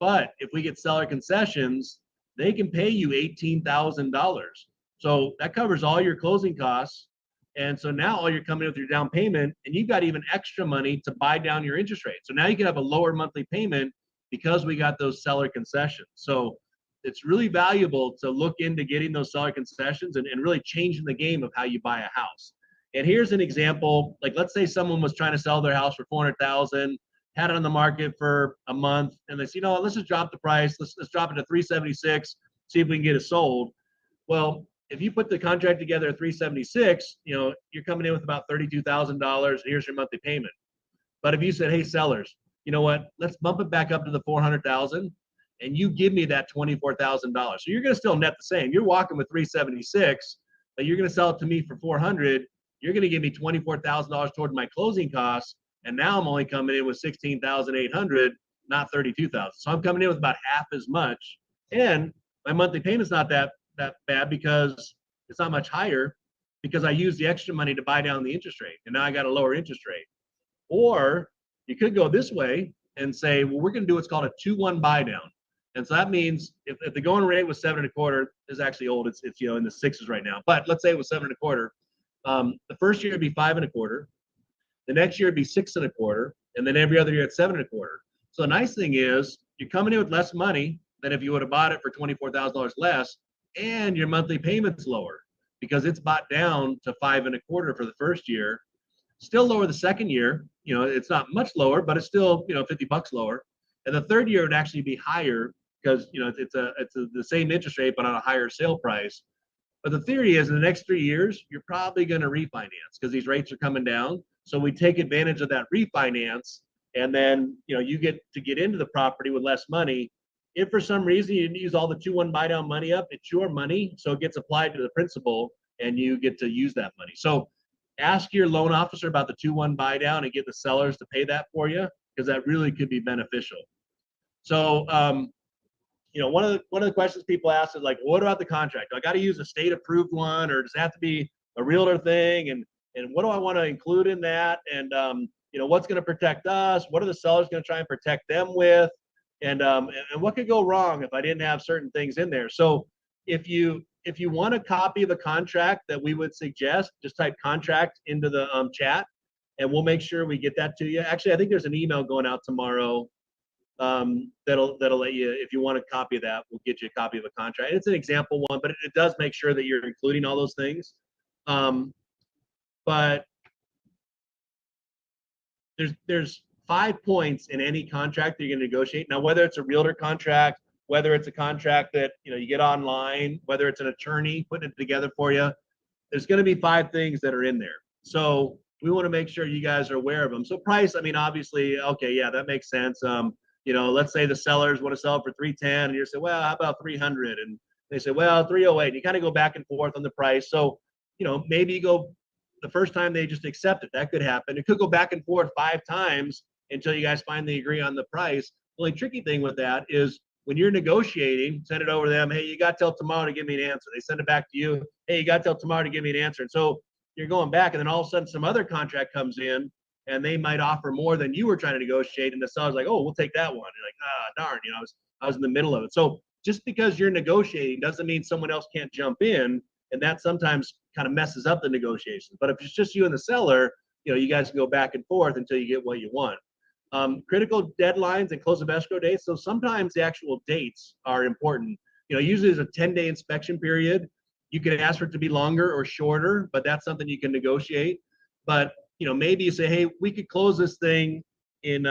but if we get seller concessions, they can pay you $18,000. So that covers all your closing costs. And so now all you're coming in with your down payment, and you've got even extra money to buy down your interest rate. So now you can have a lower monthly payment because we got those seller concessions. So it's really valuable to look into getting those seller concessions and really changing the game of how you buy a house. And here's an example. Like, let's say someone was trying to sell their house for 400,000, had it on the market for a month, and they say, let's just drop the price. Let's drop it to 376, see if we can get it sold. Well, if you put the contract together at 376, you're coming in with about $32,000. Here's your monthly payment. But if you said, hey, sellers, you know what? Let's bump it back up to the 400,000, and you give me that $24,000. So you're going to still net the same. You're walking with 376, but you're going to sell it to me for 400. You're going to give me $24,000 toward my closing costs, and now I'm only coming in with 16,800, not 32,000. So I'm coming in with about half as much, and my monthly payment's not that bad because it's not much higher because I used the extra money to buy down the interest rate, and now I got a lower interest rate. Or you could go this way and say, well, we're going to do what's called a 2-1 buy down. And so that means if the going rate was 7.25, is actually old. It's in the 6s right now. But let's say it was 7.25. The first year it'd be 5.25. The next year it'd be 6.25, and then every other year it's 7.25. So the nice thing is you're coming in with less money than if you would have bought it for $24,000 less, and your monthly payment's lower because it's bought down to 5.25 for the first year. Still lower the second year. It's not much lower, but it's still $50 lower. And the third year would actually be higher because it's the same interest rate but on a higher sale price. But the theory is in the next 3 years you're probably going to refinance because these rates are coming down. So we take advantage of that refinance, and then you get into the property with less money. If for some reason you didn't use all the 2-1 buy down money up, it's your money, so it gets applied to the principal, and you get to use that money. So ask your loan officer about the 2-1 buy down and get the sellers to pay that for you because that really could be beneficial. So one of the questions people ask is like, what about the contract? Do I got to use a state approved one, or does it have to be a realtor thing? And what do I want to include in that? And what's going to protect us? What are the sellers going to try and protect them with? And what could go wrong if I didn't have certain things in there? So if you want a copy of the contract that we would suggest, just type contract into the chat, and we'll make sure we get that to you. Actually, I think there's an email going out tomorrow that'll let you, if you want a copy of that, we'll get you a copy of a contract. It's an example one, but it does make sure that you're including all those things. But there's 5 points in any contract that you're going to negotiate. Now, whether it's a realtor contract, whether it's a contract that you get online, whether it's an attorney putting it together for you, there's going to be 5 things that are in there. So we want to make sure you guys are aware of them. So price, I mean, obviously, okay, yeah, that makes sense. let's say the sellers want to sell it for 310, and you say, well, how about 300? And they say, well, 308. And you kind of go back and forth on the price. So, maybe you go the first time they just accept it. That could happen. It could go back and forth 5 times until you guys finally agree on the price. The only tricky thing with that is when you're negotiating, send it over to them. Hey, you got till tomorrow to give me an answer. They send it back to you. Hey, you got till tomorrow to give me an answer. And so you're going back, and then all of a sudden some other contract comes in, and they might offer more than you were trying to negotiate, and the seller's like, oh, we'll take that one. You're like, darn, I was in the middle of it. So just because you're negotiating doesn't mean someone else can't jump in, and that sometimes kind of messes up the negotiations. But if it's just you and the seller, you guys can go back and forth until you get what you want. Critical deadlines and close of escrow dates. So sometimes the actual dates are important. Usually there's a 10-day inspection period. You can ask for it to be longer or shorter, but that's something you can negotiate. But maybe you say, hey, we could close this thing in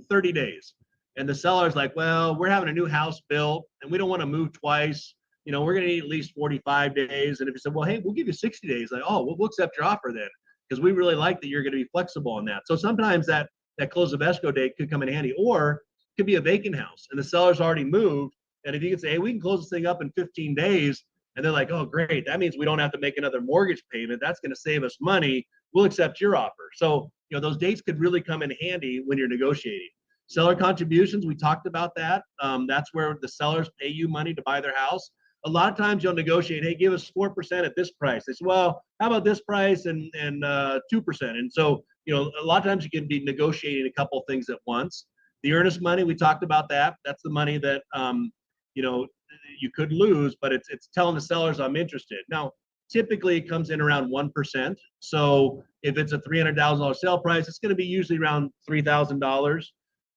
30 days. And the seller's like, well, we're having a new house built and we don't want to move twice. We're going to need at least 45 days. And if you said, well, hey, we'll give you 60 days, like, oh, we'll accept your offer then, because we really like that you're going to be flexible on that. So sometimes that close of escrow date could come in handy, or it could be a vacant house and the seller's already moved. And if you can say, hey, we can close this thing up in 15 days, and they're like, oh, great, that means we don't have to make another mortgage payment. That's going to save us money. We'll accept your offer. So, those dates could really come in handy when you're negotiating. Seller contributions, we talked about that. That's where the sellers pay you money to buy their house. A lot of times you'll negotiate, hey, give us 4% at this price. They say, well, how about this price and 2%? And so, a lot of times you can be negotiating a couple things at once. The earnest money, we talked about that. That's the money that, you could lose, but it's telling the sellers I'm interested. Now, typically it comes in around 1%. So if it's a $300,000 sale price, it's going to be usually around $3,000.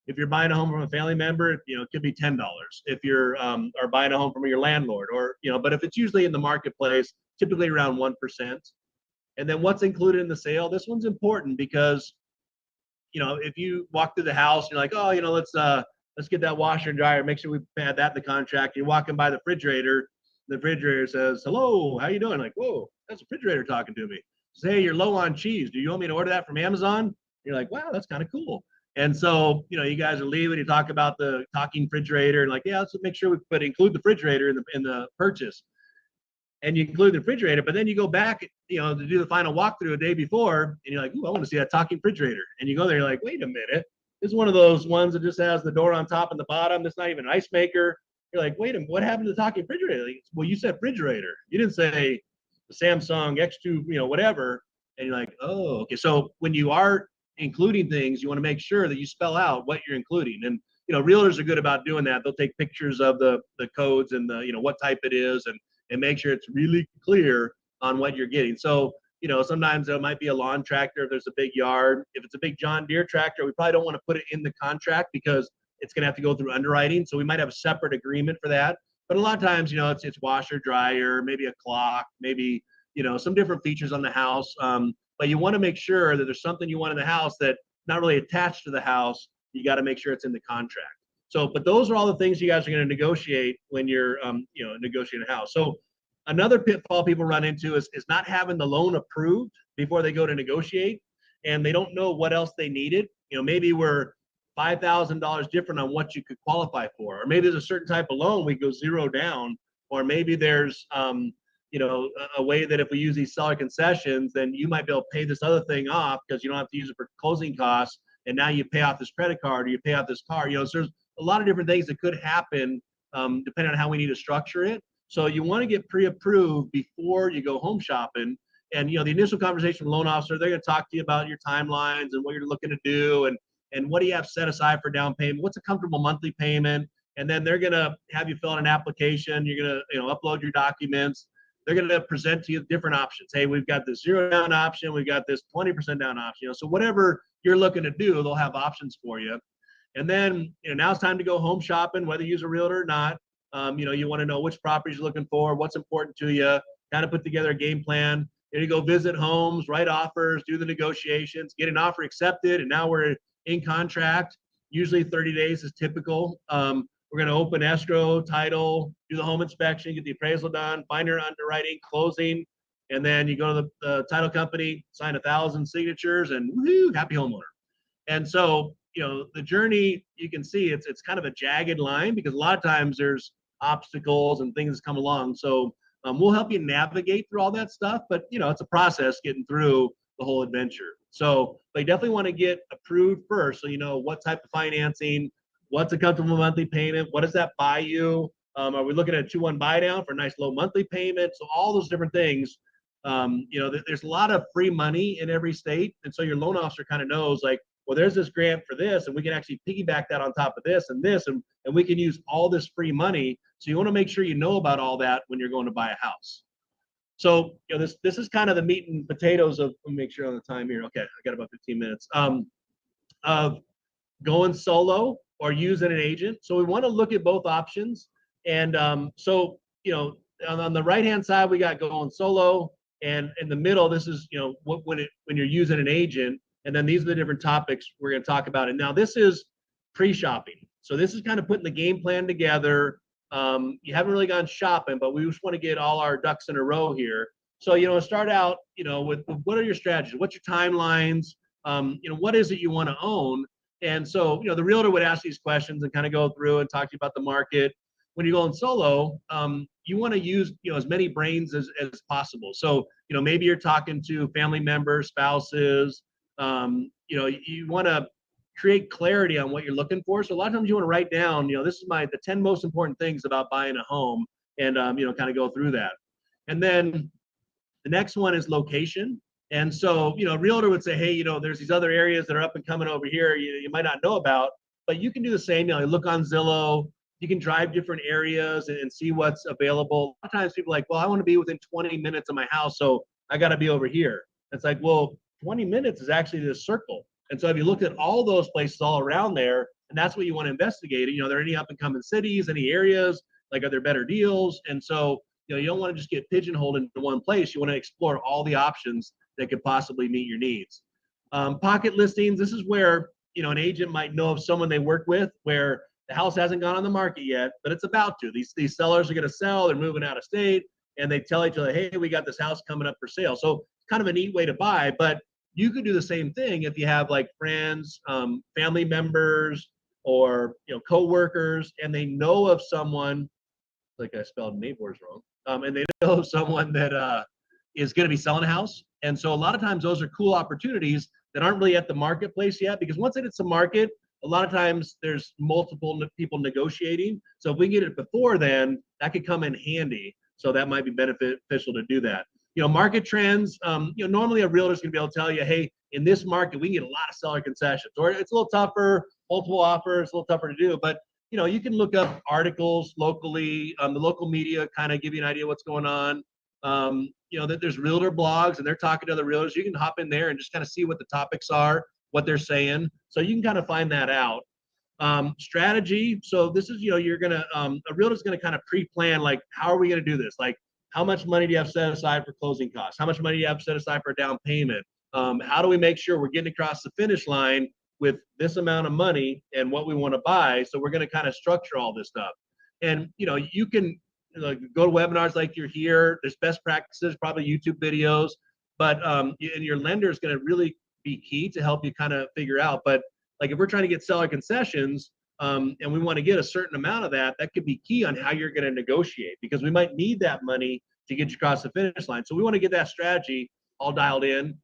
If you're buying a home from a family member, it could be $10. If you're or buying a home from your landlord, or but if it's usually in the marketplace, typically around 1%. And then what's included in the sale? This one's important because if you walk through the house and you're like, oh, let's get that washer and dryer, make sure we add that in the contract. You're walking by the refrigerator says, hello, how you doing? Like, whoa, that's a refrigerator talking to me. Say, hey, you're low on cheese. Do you want me to order that from Amazon? You're like, wow, that's kind of cool. And so, you guys are leaving, you talk about the talking refrigerator, and like, yeah, let's make sure we include the refrigerator in the purchase. And you include the refrigerator, but then you go back, to do the final walkthrough a day before, and you're like, ooh, I want to see that talking refrigerator. And you go there, you're like, wait a minute, this is one of those ones that just has the door on top and the bottom. That's not even an ice maker. You're like, wait a minute, what happened to the talking refrigerator? Like, well, you said refrigerator. You didn't say the Samsung X2, whatever. And you're like, oh, okay. So when you are including things, you want to make sure that you spell out what you're including. And realtors are good about doing that. They'll take pictures of the codes and the what type it is, and make sure it's really clear on what you're getting. So sometimes there might be a lawn tractor if there's a big yard. If it's a big John Deere tractor, we probably don't want to put it in the contract because it's going to have to go through underwriting. So we might have a separate agreement for that. But a lot of times, it's washer, dryer, maybe a clock, maybe some different features on the house. But you want to make sure that there's something you want in the house that not really attached to the house. You got to make sure it's in the contract. So, but those are all the things you guys are going to negotiate when you're, negotiating a house. So another pitfall people run into is not having the loan approved before they go to negotiate, and they don't know what else they needed. Maybe we're $5,000 different on what you could qualify for, or maybe there's a certain type of loan we go zero down, or maybe there's, a way that if we use these seller concessions, then you might be able to pay this other thing off because you don't have to use it for closing costs. And now you pay off this credit card, or you pay off this car. So there's a lot of different things that could happen depending on how we need to structure it. So you want to get pre-approved before you go home shopping. And the initial conversation with the loan officer, they're going to talk to you about your timelines and what you're looking to do, and what do you have set aside for down payment? What's a comfortable monthly payment? And then they're going to have you fill out an application. You're going to upload your documents. They're going to present to you different options. Hey, we've got this 0 down option. We've got this 20% down option. So whatever you're looking to do, they'll have options for you. And then now it's time to go home shopping, whether you use a realtor or not. You want to know which properties you're looking for, what's important to you, kind of put together a game plan. You go visit homes, write offers, do the negotiations, get an offer accepted, and now we're in contract. Usually 30 days is typical. We're going to open escrow, title, do the home inspection, get the appraisal done, find your underwriting, closing, and then you go to the title company, sign 1,000 signatures, and woohoo, happy homeowner. And so the journey, you can see it's kind of a jagged line because a lot of times there's obstacles and things come along. So we'll help you navigate through all that stuff, but it's a process getting through the whole adventure. So they definitely want to get approved first, so you know what type of financing, what's a comfortable monthly payment, what does that buy you? Are we looking at a 2-1 buy down for a nice low monthly payment? So all those different things. There's a lot of free money in every state, and so your loan officer kind of knows, like, well, there's this grant for this, and we can actually piggyback that on top of this and this, and we can use all this free money. So you want to make sure you know about all that when you're going to buy a house. So this is kind of the meat and potatoes of. Let me make sure on the time here. Okay, I got about 15 minutes. Of going solo or using an agent. So we want to look at both options. And so on the right hand side we got going solo, and in the middle this is when you're using an agent. And then these are the different topics we're going to talk about. And now this is pre-shopping. So this is kind of putting the game plan together. You haven't really gone shopping, but we just want to get all our ducks in a row here. So start out with what are your strategies? What's your timelines? What is it you want to own? And so the realtor would ask these questions and kind of go through and talk to you about the market. When you're going solo, you want to use as many brains as possible. So maybe you're talking to family members, spouses. You want to create clarity on what you're looking for. So a lot of times you want to write down, this is the 10 most important things about buying a home, and kind of go through that. And then the next one is location. And so a realtor would say, hey, there's these other areas that are up and coming over here you might not know about, but you can do the same. You look on Zillow, you can drive different areas and see what's available. A lot of times people are like, well, I want to be within 20 minutes of my house, so I got to be over here. It's like, well, 20 minutes is actually this circle. And so if you look at all those places all around there, and that's what you want to investigate, are there any up and coming cities, any areas, like are there better deals? And so, you don't want to just get pigeonholed into one place. You want to explore all the options that could possibly meet your needs. Pocket listings, this is where, an agent might know of someone they work with where the house hasn't gone on the market yet, but it's about to. These sellers are going to sell, they're moving out of state, and they tell each other, hey, we got this house coming up for sale. So it's kind of a neat way to buy, but you could do the same thing if you have like friends, family members, or co-workers, and they know of someone, like I spelled neighbors wrong, and they know of someone that is going to be selling a house. And so a lot of times those are cool opportunities that aren't really at the marketplace yet, because once it hits the market, a lot of times there's multiple people negotiating. So if we get it before then, that could come in handy. So that might be beneficial to do that. Market trends, normally a realtor is going to be able to tell you, hey, in this market, we can get a lot of seller concessions, or it's a little tougher, multiple offers, a little tougher to do. But, you can look up articles locally, the local media kind of give you an idea what's going on. That there's realtor blogs and they're talking to other realtors. You can hop in there and just kind of see what the topics are, what they're saying. So you can kind of find that out. Strategy. So this is, you're going to, a realtor's going to kind of pre-plan, like, how are we going to do this? Like, how much money do you have set aside for closing costs? How much money do you have set aside for a down payment? How do we make sure we're getting across the finish line with this amount of money and what we want to buy? So we're going to kind of structure all this stuff. And, you can go to webinars like you're here. There's best practices, probably YouTube videos, but and your lender is going to really be key to help you kind of figure out. But like if we're trying to get seller concessions, and we want to get a certain amount of that, that could be key on how you're going to negotiate, because we might need that money to get you across the finish line. So we want to get that strategy all dialed in.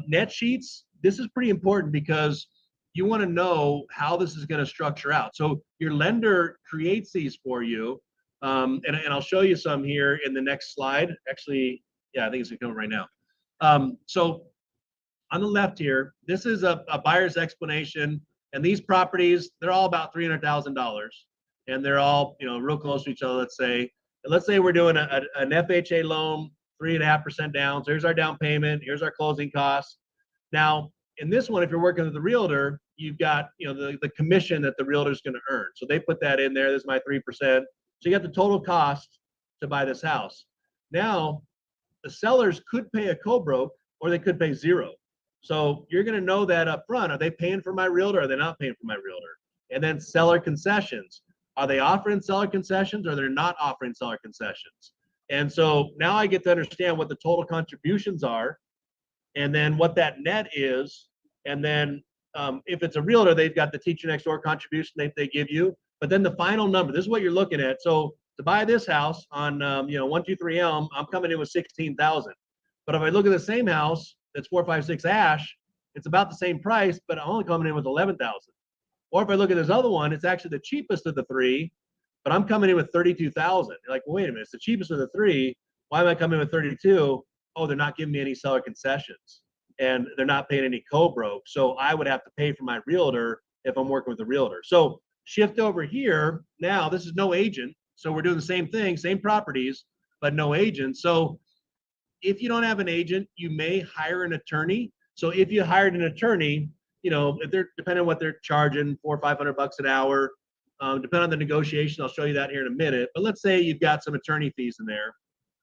Net sheets, this is pretty important because you want to know how this is going to structure out. So your lender creates these for you. And I'll show you some here in the next slide. Actually, yeah, I think it's coming right now. So on the left here, this is a buyer's explanation. And these properties, they're all about $300,000, and they're all real close to each other. Let's say we're doing an FHA loan, 3.5% down. So here's our down payment. Here's our closing costs. Now, in this one, if you're working with the realtor, you've got the commission that the realtor is going to earn. So they put that in there. This is my 3%. So you got the total cost to buy this house. Now, the sellers could pay a co-broke, or they could pay zero. So you're going to know that up front. Are they paying for my realtor? Or are they not paying for my realtor? And then seller concessions. Are they offering seller concessions, or they're not offering seller concessions? And so now I get to understand what the total contributions are, and then what that net is. And then if it's a realtor, they've got the teacher next door contribution they give you. But then the final number, this is what you're looking at. So to buy this house on 123 Elm, I'm coming in with 16,000. But if I look at the same house that's 456 Ash, it's about the same price, but I'm only coming in with 11,000. Or if I look at this other one, it's actually the cheapest of the three, but I'm coming in with 32,000. You're like, well, wait a minute, it's the cheapest of the three. Why am I coming in with 32? Oh, they're not giving me any seller concessions, and they're not paying any co-broke. So I would have to pay for my realtor if I'm working with a realtor. So shift over here. Now this is no agent. So we're doing the same thing, same properties, but no agent. So if you don't have an agent, you may hire an attorney. So if you hired an attorney, if they're depending on what they're charging, $400 or $500 an hour, depending on the negotiation. I'll show you that here in a minute. But let's say you've got some attorney fees in there.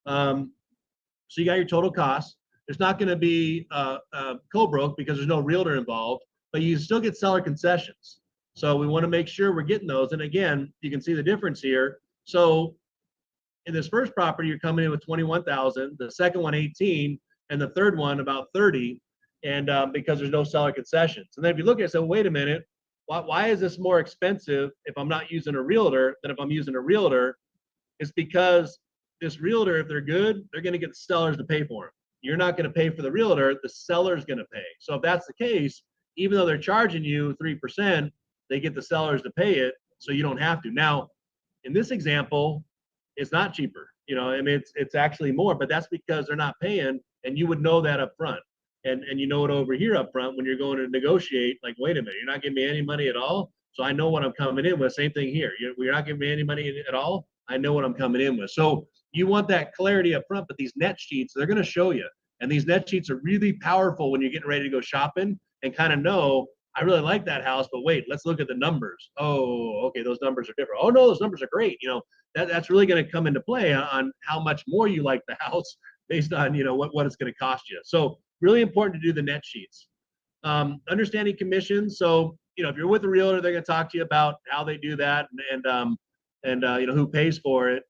So you got your total costs. There's not going to be co-broke because there's no realtor involved, but you still get seller concessions. So we want to make sure we're getting those. And again, you can see the difference here. So in this first property, you're coming in with 21,000, the second one 18, and the third one about 30, and because there's no seller concessions. And then if you look at it, so wait a minute, why is this more expensive if I'm not using a realtor than if I'm using a realtor? It's because this realtor, if they're good, they're going to get the sellers to pay for them. You're not going to pay for the realtor, the seller's going to pay. So if that's the case, even though they're charging you 3%, they get the sellers to pay it, so you don't have to. Now, in this example, it's not cheaper. I mean, it's actually more, but that's because they're not paying, and you would know that up front. And you know it over here up front when you're going to negotiate, like, wait a minute, you're not giving me any money at all, so I know what I'm coming in with. Same thing here. You're not giving me any money at all, I know what I'm coming in with. So you want that clarity up front, but these net sheets, they're going to show you. And these net sheets are really powerful when you're getting ready to go shopping and kind of know, I really like that house, but wait, let's look at the numbers. Oh, okay, those numbers are different. Oh no, those numbers are great. That's really going to come into play on how much more you like the house based on what it's going to cost you. So really important to do the net sheets. Understanding commissions. So if you're with a realtor, they're going to talk to you about how they do that and who pays for it.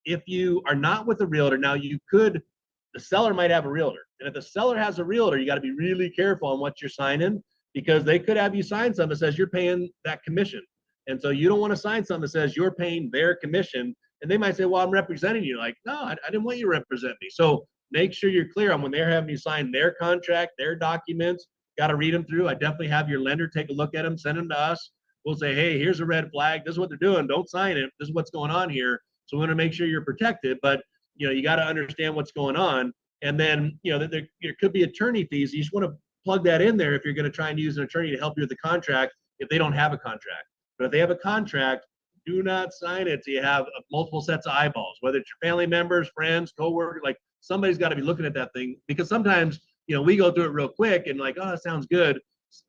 If you are not with a realtor, now the seller might have a realtor. And if the seller has a realtor, you got to be really careful on what you're signing, because they could have you sign something that says you're paying that commission. And so you don't want to sign something that says you're paying their commission. And they might say, well, I'm representing you. Like, no, I didn't want you to represent me. So make sure you're clear on when they're having you sign their contract, their documents. Got to read them through. I definitely have your lender take a look at them, send them to us. We'll say, hey, here's a red flag. This is what they're doing. Don't sign it. This is what's going on here. So we want to make sure you're protected. But you got to understand what's going on. And then, there could be attorney fees. You just want to plug that in there if you're going to try and use an attorney to help you with the contract if they don't have a contract. But if they have a contract, do not sign it till you have multiple sets of eyeballs, whether it's your family members, friends, coworkers. Like, somebody's got to be looking at that thing, because sometimes, we go through it real quick and like, oh, that sounds good.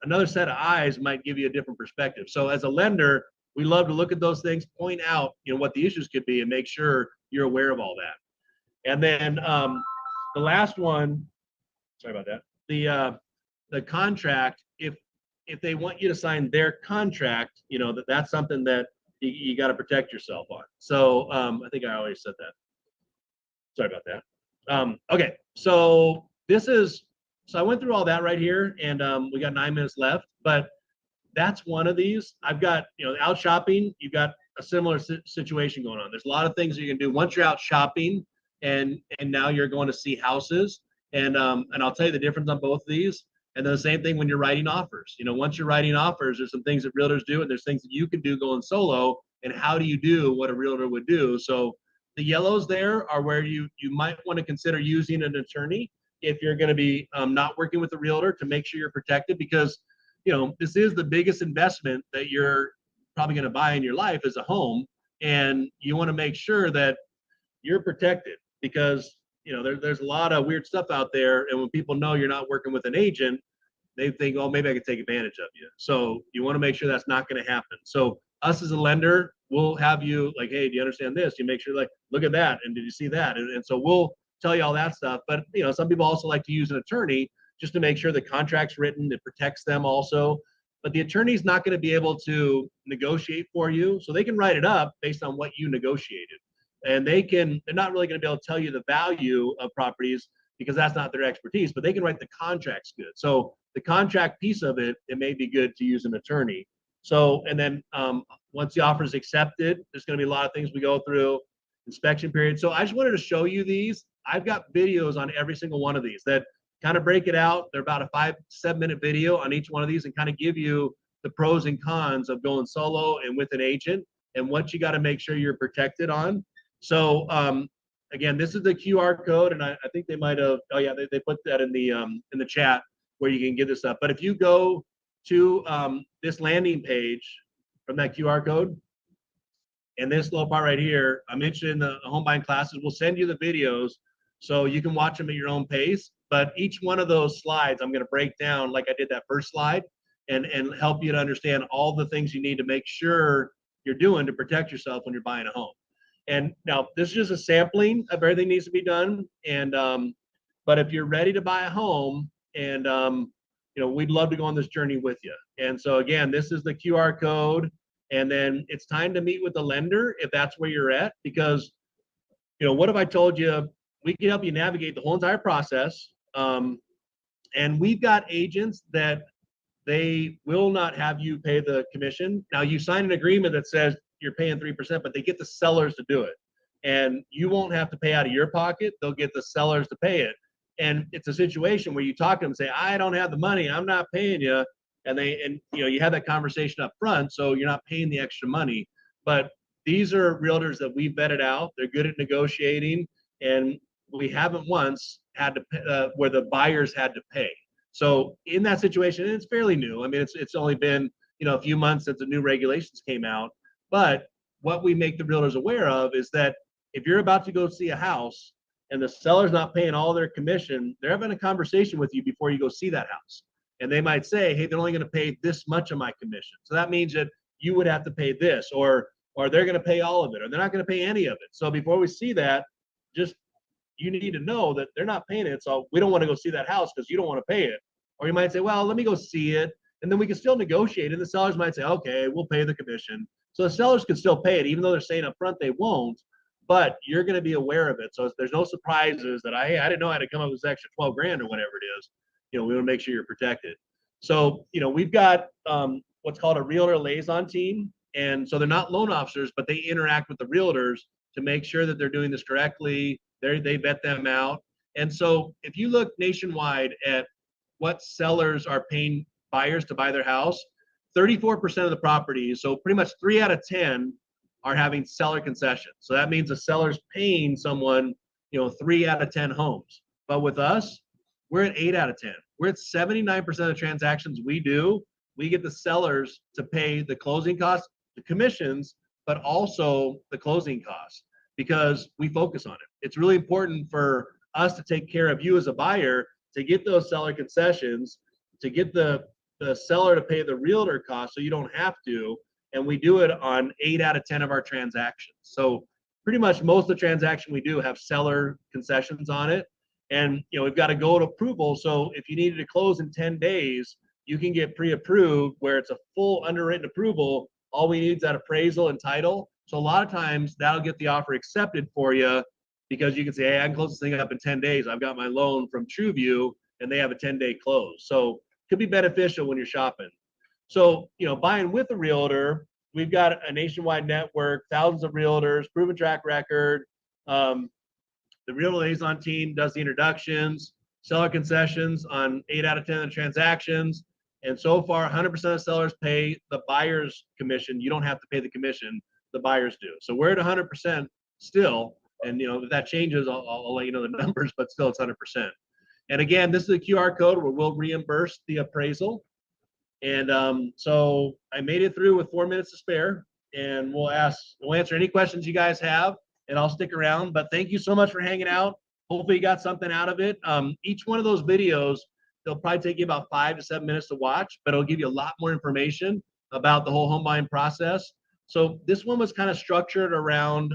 Another set of eyes might give you a different perspective. So as a lender, we love to look at those things, point out, what the issues could be, and make sure you're aware of all that. And then the last one, sorry about that. The contract, if they want you to sign their contract, that's something that you got to protect yourself on. So I think I always said that. Sorry about that. Okay, so so I went through all that right here, and we got 9 minutes left, but that's one of these. I've got, out shopping, you've got a similar situation going on. There's a lot of things you can do once you're out shopping, and now you're going to see houses, and I'll tell you the difference on both of these. And then the same thing when you're writing offers. Once you're writing offers, there's some things that realtors do, and there's things that you can do going solo. And how do you do what a realtor would do? So the yellows there are where you might want to consider using an attorney if you're going to be not working with a realtor, to make sure you're protected, because this is the biggest investment that you're probably going to buy in your life, as a home, and you want to make sure that you're protected, because there's a lot of weird stuff out there, and when people know you're not working with an agent, they think, oh, maybe I can take advantage of you. So you want to make sure that's not going to happen. So us as a lender, we'll have you like, hey, do you understand this? You make sure, like, look at that, and did you see that? And so we'll tell you all that stuff. But some people also like to use an attorney just to make sure the contract's written, it protects them also. But the attorney's not going to be able to negotiate for you, so they can write it up based on what you negotiated. And they're not really going to be able to tell you the value of properties, because that's not their expertise, but they can write the contracts good. So the contract piece of it, it may be good to use an attorney. So, and then once the offer is accepted, there's going to be a lot of things we go through, inspection period. So I just wanted to show you these. I've got videos on every single one of these that kind of break it out. They're about a 5-7 minute video on each one of these and kind of give you the pros and cons of going solo and with an agent and what you got to make sure you're protected on. So again, this is the QR code, and I think they might have, oh yeah, they put that in the chat where you can get this up. But if you go to this landing page from that QR code, and this little part right here, I mentioned in the home buying classes, we'll send you the videos so you can watch them at your own pace. But each one of those slides, I'm going to break down like I did that first slide and help you to understand all the things you need to make sure you're doing to protect yourself when you're buying a home. And now this is just a sampling of everything needs to be done. And but if you're ready to buy a home, and you know, we'd love to go on this journey with you. And so again, this is the QR code, and then it's time to meet with the lender if that's where you're at. Because you know, what if I told you we can help you navigate the whole entire process, and we've got agents that they will not have you pay the commission. Now you sign an agreement that says you're paying 3%, but they get the sellers to do it. And you won't have to pay out of your pocket. They'll get the sellers to pay it. And it's a situation where you talk to them and say, I don't have the money, I'm not paying you. And you know, you have that conversation up front, so you're not paying the extra money. But these are realtors that we've vetted out. They're good at negotiating, and we haven't once had to pay, where the buyers had to pay. So in that situation, and it's fairly new. I mean, it's only been, you know, a few months since the new regulations came out. But what we make the realtors aware of is that if you're about to go see a house and the seller's not paying all their commission, they're having a conversation with you before you go see that house. And they might say, hey, they're only going to pay this much of my commission. So that means that you would have to pay this, or they're going to pay all of it, or they're not going to pay any of it. So before we see that, just you need to know that they're not paying it. So we don't want to go see that house because you don't want to pay it. Or you might say, well, let me go see it. And then we can still negotiate. And the sellers might say, okay, we'll pay the commission. So the sellers can still pay it, even though they're saying up front they won't, but you're going to be aware of it. So there's no surprises that I didn't know I had to come up with this extra 12 grand or whatever it is. You know, we want to make sure you're protected. So, you know, we've got what's called a realtor liaison team. And so they're not loan officers, but they interact with the realtors to make sure that they're doing this correctly. They vet them out. And so if you look nationwide at what sellers are paying buyers to buy their house, 34% of the properties, so pretty much 3 out of 10 are having seller concessions. So that means the seller's paying someone, you know, 3 out of 10 homes. But with us, we're at 8 out of 10. We're at 79% of the transactions we do. We get the sellers to pay the closing costs, the commissions, but also the closing costs, because we focus on it. It's really important for us to take care of you as a buyer, to get those seller concessions, to get the seller to pay the realtor costs so you don't have to. And we do it on 8 out of 10 of our transactions. So pretty much most of the transaction we do have seller concessions on it. And you know, we've got to go to approval. So if you needed to close in 10 days, you can get pre-approved where it's a full underwritten approval. All we need is that appraisal and title. So a lot of times that'll get the offer accepted for you, because you can say, hey, I can close this thing up in 10 days. I've got my loan from TrueView and they have a 10-day close. So it could be beneficial when you're shopping. So, you know, buying with a realtor, we've got a nationwide network, thousands of realtors, proven track record. The realtor liaison team does the introductions, seller concessions on 8 out of 10 of the transactions. And so far, 100% of sellers pay the buyer's commission. You don't have to pay the commission, the buyers do. So we're at 100% still. And, you know, if that changes, I'll let you know the numbers, but still it's 100%. And again, this is a QR code where we'll reimburse the appraisal. And so I made it through with 4 minutes to spare, and we'll answer any questions you guys have, and I'll stick around. But thank you so much for hanging out. Hopefully you got something out of it. Each one of those videos, they'll probably take you about 5 to 7 minutes to watch, but it'll give you a lot more information about the whole home buying process. So this one was kind of structured around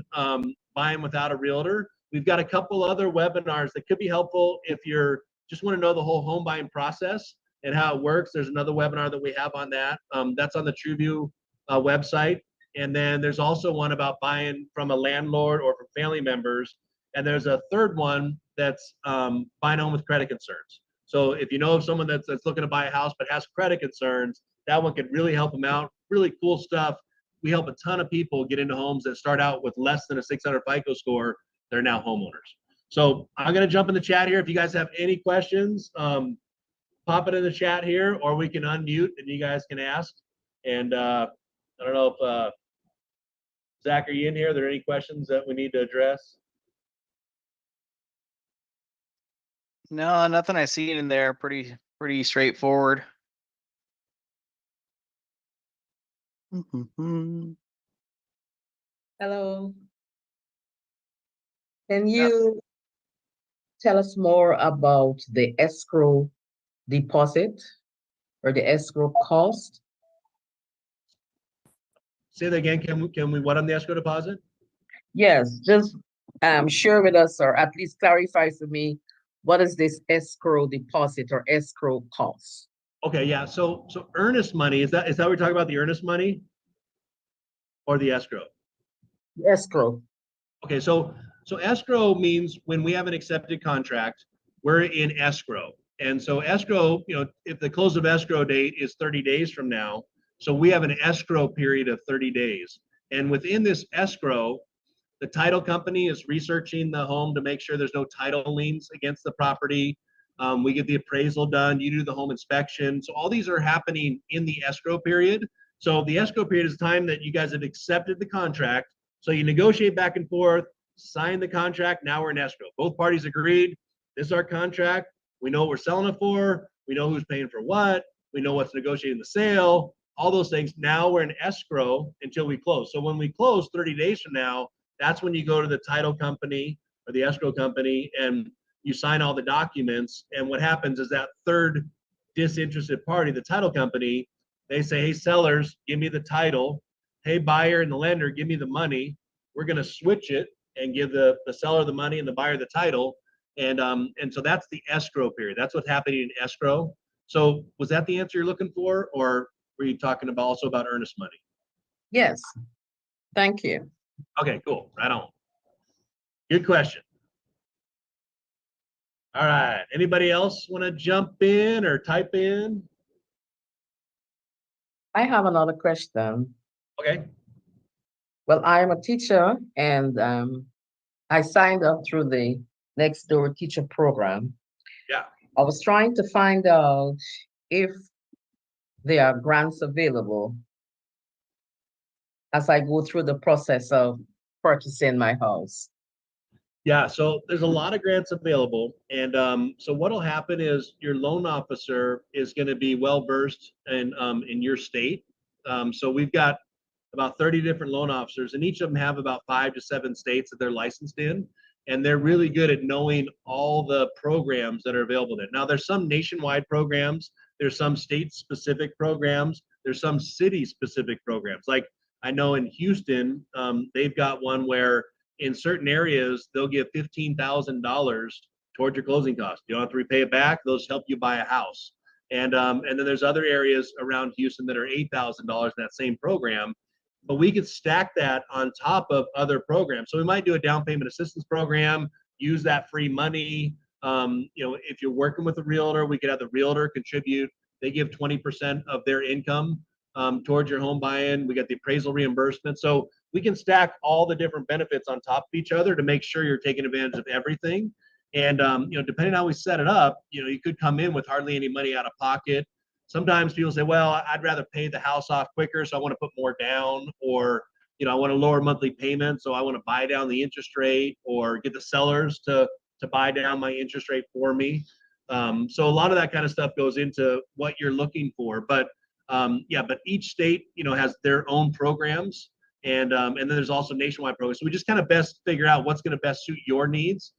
buying without a realtor. We've got a couple other webinars that could be helpful if you're just want to know the whole home buying process and how it works. There's another webinar that we have on that. That's on the TrueView website. And then there's also one about buying from a landlord or from family members. And there's a third one that's buying home with credit concerns. So if you know of someone that's looking to buy a house but has credit concerns, that one could really help them out. Really cool stuff. We help a ton of people get into homes that start out with less than a 600 FICO score. They're now homeowners. So I'm going to jump in the chat here. If you guys have any questions, pop it in the chat here, or we can unmute and you guys can ask. And I don't know if Zach, are you in here? Are there any questions that we need to address? No, nothing I see in there. Pretty straightforward. Hello. Can you tell us more about the escrow deposit or the escrow cost? Say that again. Can we what on the escrow deposit? Yes, just share with us or at least clarify for me, what is this escrow deposit or escrow cost? Okay, yeah. So earnest money, is that we're talking about the earnest money or the escrow? Escrow. Okay, so escrow means when we have an accepted contract, we're in escrow. And so escrow, if the close of escrow date is 30 days from now, so we have an escrow period of 30 days. And within this escrow, the title company is researching the home to make sure there's no title liens against the property. We get the appraisal done. You do the home inspection. So all these are happening in the escrow period. So the escrow period is time that you guys have accepted the contract. So you negotiate back and forth, sign the contract. Now we're in escrow. Both parties agreed. This is our contract. We know what we're selling it for. We know who's paying for what. We know what's negotiating the sale. All those things. Now we're in escrow until we close. So when we close 30 days from now, that's when you go to the title company or the escrow company and you sign all the documents. And what happens is that third disinterested party, the title company, they say, hey, sellers, give me the title. Hey, buyer and the lender, give me the money. We're going to switch it and give the seller the money and the buyer the title. And so that's the escrow period. That's what's happening in escrow. So was that the answer you're looking for, or were you talking about also about earnest money? Yes. Thank you. Okay, cool. Right on. Good question. All right. Anybody else want to jump in or type in? I have another question. Okay. Well, I'm a teacher and I signed up through the Next Door teacher program. Yeah. I was trying to find out if there are grants available as I go through the process of purchasing my house. Yeah, so there's a lot of grants available. And so what'll happen is your loan officer is going to be well versed in your state. So we've got about 30 different loan officers, and each of them have about 5 to 7 states that they're licensed in. And they're really good at knowing all the programs that are available there. Now, there's some nationwide programs, there's some state-specific programs, there's some city-specific programs. Like I know in Houston, they've got one where in certain areas they'll give $15,000 towards your closing costs. You don't have to repay it back; those help you buy a house. And then there's other areas around Houston that are $8,000 in that same program. But we could stack that on top of other programs. So we might do a down payment assistance program, use that free money. If you're working with a realtor, we could have the realtor contribute. They give 20% of their income towards your home buy-in. We got the appraisal reimbursement. So we can stack all the different benefits on top of each other to make sure you're taking advantage of everything. And depending on how we set it up, you could come in with hardly any money out of pocket. Sometimes people say, well, I'd rather pay the house off quicker, so I want to put more down, or I want to lower monthly payments, so I want to buy down the interest rate, or get the sellers to buy down my interest rate for me. So a lot of that kind of stuff goes into what you're looking for. But but each state has their own programs, and then there's also nationwide programs. So we just kind of best figure out what's going to best suit your needs.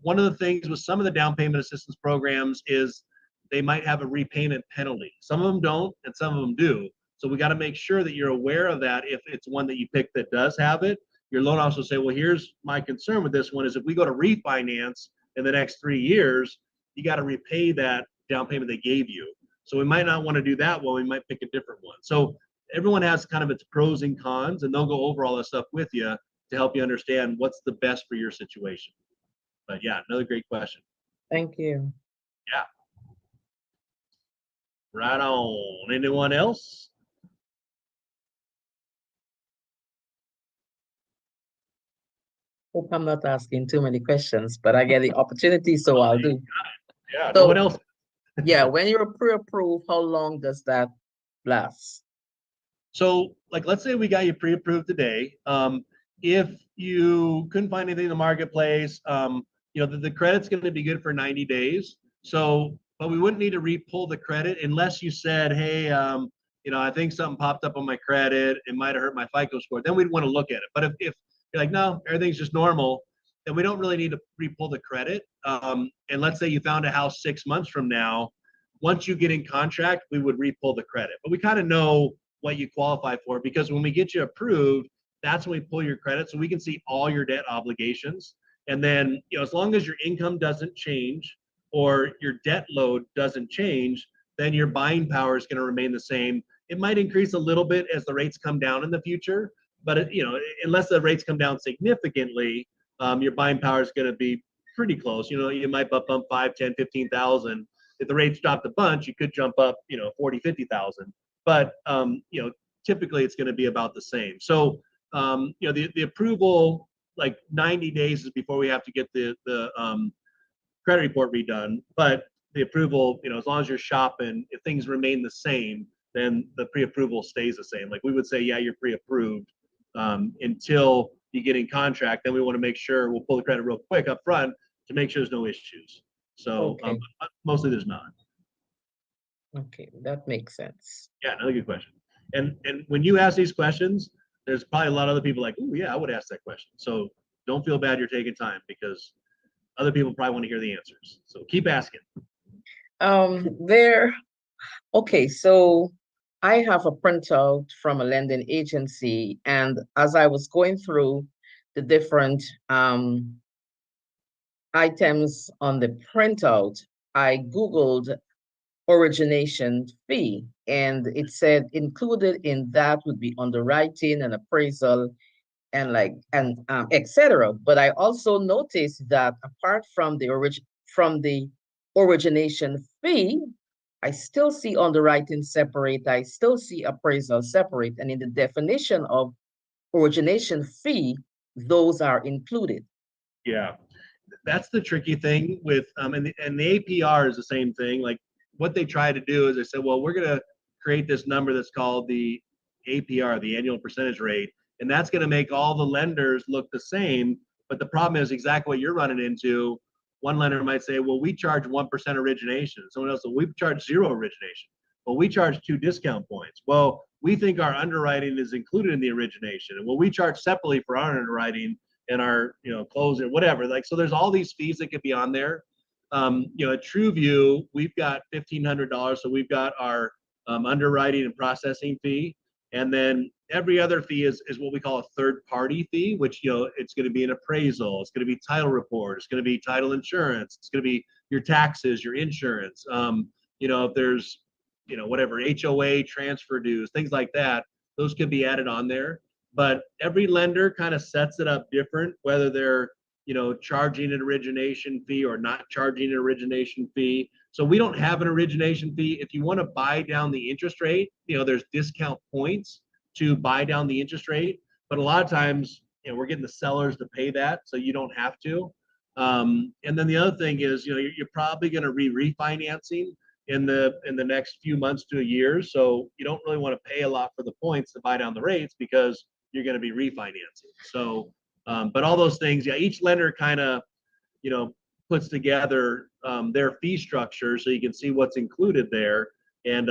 One of the things with some of the down payment assistance programs is they might have a repayment penalty. Some of them don't, and some of them do. So we got to make sure that you're aware of that. If it's one that you pick that does have it, your loan officer will say, well, here's my concern with this one is if we go to refinance in the next 3 years, you got to repay that down payment they gave you. So we might not want to do that one. We might pick a different one. So everyone has kind of its pros and cons, and they'll go over all that stuff with you to help you understand what's the best for your situation. But yeah, another great question. Thank you. Yeah. Right on. Anyone else? Hope I'm not asking too many questions, but I get the opportunity, so I'll do. Yeah, So- no one else. Yeah, when you're pre-approved, how long does that last? So, like, let's say we got you pre-approved today. If you couldn't find anything in the marketplace, you know, the credit's going to be good for 90 days. So, but we wouldn't need to re-pull the credit unless you said, hey, you know, I think something popped up on my credit. It might have hurt my FICO score. Then we'd want to look at it. But if you're like, no, everything's just normal, then we don't really need to re-pull the credit. And let's say you found a house 6 months from now. Once you get in contract, we would re-pull the credit. But we kind of know what you qualify for, because when we get you approved, that's when we pull your credit so we can see all your debt obligations. And then, you know, as long as your income doesn't change or your debt load doesn't change, then your buying power is going to remain the same. It might increase a little bit as the rates come down in the future, but it, you know, unless the rates come down significantly, your buying power is going to be pretty close. You know, you might bump 5, 10, 15,000. If the rates dropped a bunch, you could jump up, you know, 40, 50,000. But you know, typically it's going to be about the same. So you know, the approval, like 90 days is before we have to get the credit report redone. But the approval, you know, as long as you're shopping, if things remain the same, then the pre-approval stays the same. Like we would say, yeah, you're pre-approved until you get in contract. Then we want to make sure we'll pull the credit real quick up front to make sure there's no issues. So Okay. mostly there's not. Okay, that makes sense. Yeah, another good question. And when you ask these questions, there's probably a lot of other people like, oh yeah, I would ask that question. So don't feel bad you're taking time, because other people probably want to hear the answers. So keep asking. Okay, so I have a printout from a lending agency, and as I was going through the different items on the printout, I Googled origination fee, and it said included in that would be underwriting and appraisal and etc. But I also noticed that apart from the origination fee, I still see underwriting separate, I still see appraisal separate, and in the definition of origination fee, those are included. Yeah, that's the tricky thing with and the APR is the same thing. Like what they try to do is they say, well, we're going to create this number that's called the APR, the annual percentage rate, and that's going to make all the lenders look the same. But the problem is exactly what you're running into. One lender might say, well, we charge 1% origination. Someone else will, we charge 0 origination. Well, we charge 2 discount points. Well, we think our underwriting is included in the origination. And well, we charge separately for our underwriting and our, you know, close or whatever. Like, so there's all these fees that could be on there. You know, at TrueView, we've got $1,500. So we've got our underwriting and processing fee. And then every other fee is what we call a third party fee, which, you know, it's going to be an appraisal. It's going to be title report. It's going to be title insurance. It's going to be your taxes, your insurance. You know, if there's, you know, whatever, HOA, transfer dues, things like that, those could be added on there. But every lender kind of sets it up different, whether they're, you know, charging an origination fee or not charging an origination fee. So we don't have an origination fee. If you want to buy down the interest rate, you know, there's discount points to buy down the interest rate. But a lot of times, you know, we're getting the sellers to pay that, so you don't have to. And then the other thing is, you know, you're probably going to refinancing in the next few months to a year. So you don't really want to pay a lot for the points to buy down the rates because you're going to be refinancing. So, but all those things, yeah, each lender kind of, you know, puts together their fee structure so you can see what's included there. And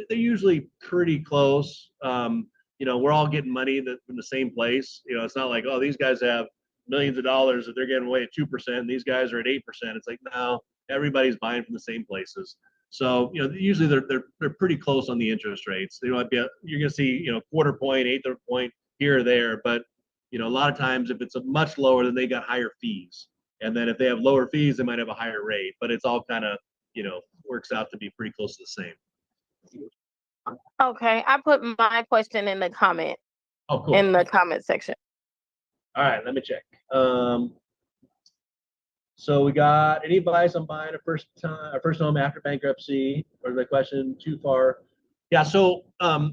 they're usually pretty close. You know, we're all getting money from the same place. You know, it's not like, oh, these guys have millions of dollars that they're getting away at 2%. And these guys are at 8%. It's like, no, everybody's buying from the same places. So, you know, usually they're pretty close on the interest rates. They might be you're going to see, you know, quarter point, eighth of a point here or there, but you know, a lot of times if it's a much lower, then they got higher fees. And then if they have lower fees, they might have a higher rate, but it's all kind of, you know, works out to be pretty close to the same. Okay, I put my question in the comment, Oh, cool. in the comment section. All right, let me check. So we got any advice on buying a first home after bankruptcy, or the question too far? Yeah, so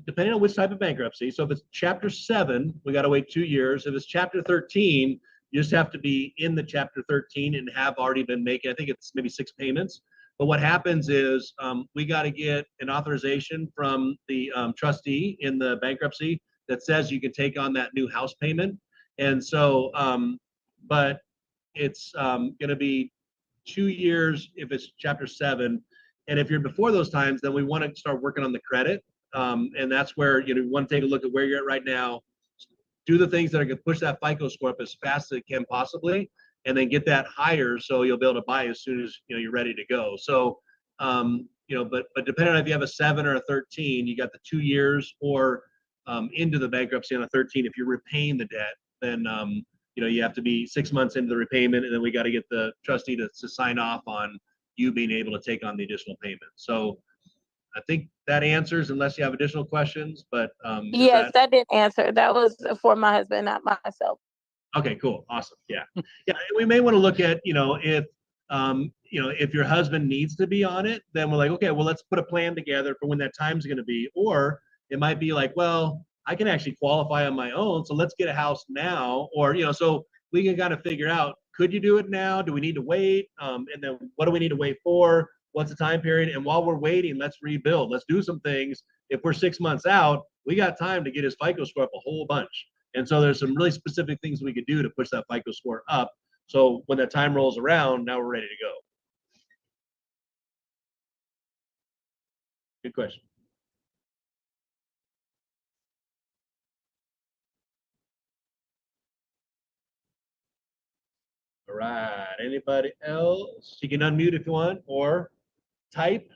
depending on which type of bankruptcy, so if it's chapter 7, we got to wait 2 years. If it's chapter 13, you just have to be in the chapter 13 and have already been making, I think it's maybe 6 payments. But what happens is we got to get an authorization from the trustee in the bankruptcy that says you can take on that new house payment. And so, but it's going to be 2 years if it's chapter 7. And if you're before those times, then we want to start working on the credit. And that's where, you know, we want to take a look at where you're at right now, do the things that are going to push that FICO score up as fast as it can possibly, and then get that higher so you'll be able to buy as soon as, you know, you're ready to go. So, you know, but depending on if you have a 7 or a 13, you got the 2 years, or into the bankruptcy on a 13. If you're repaying the debt, then you know, you have to be 6 months into the repayment, and then we got to get the trustee to sign off on you being able to take on the additional payment. So I think that answers, unless you have additional questions, but Yes, that did answer. That was for my husband, not myself. okay, cool, awesome, yeah, yeah. We may want to look at, you know, you know, if your husband needs to be on it, then we're like, okay, well, let's put a plan together for when that time's going to be. Or it might be like, well, I can actually qualify on my own, so let's get a house now. Or, you know, so we can kind of figure out, could you do it now? Do we need to wait? And then what do we need to wait for? What's the time period? And while we're waiting, let's rebuild. Let's do some things. If we're 6 months out, we got time to get his FICO score up a whole bunch. And so there's some really specific things we could do to push that FICO score up. So when that time rolls around, now we're ready to go. Good question. All right, anybody else? You can unmute if you want, or type.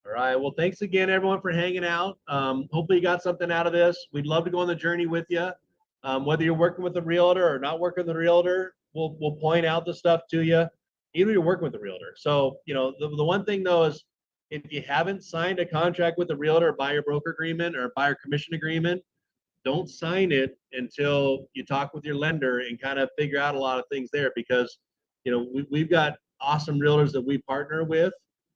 All right, well, thanks again, everyone, for hanging out. Hopefully you got something out of this. We'd love to go on the journey with you. Whether you're working with a realtor or not working with a realtor, we'll point out the stuff to you, even if you're working with a realtor. So, you know, the one thing though is, if you haven't signed a contract with a realtor, or buyer broker agreement, or buyer commission agreement, don't sign it until you talk with your lender and kind of figure out a lot of things there. Because, you know, we've got awesome realtors that we partner with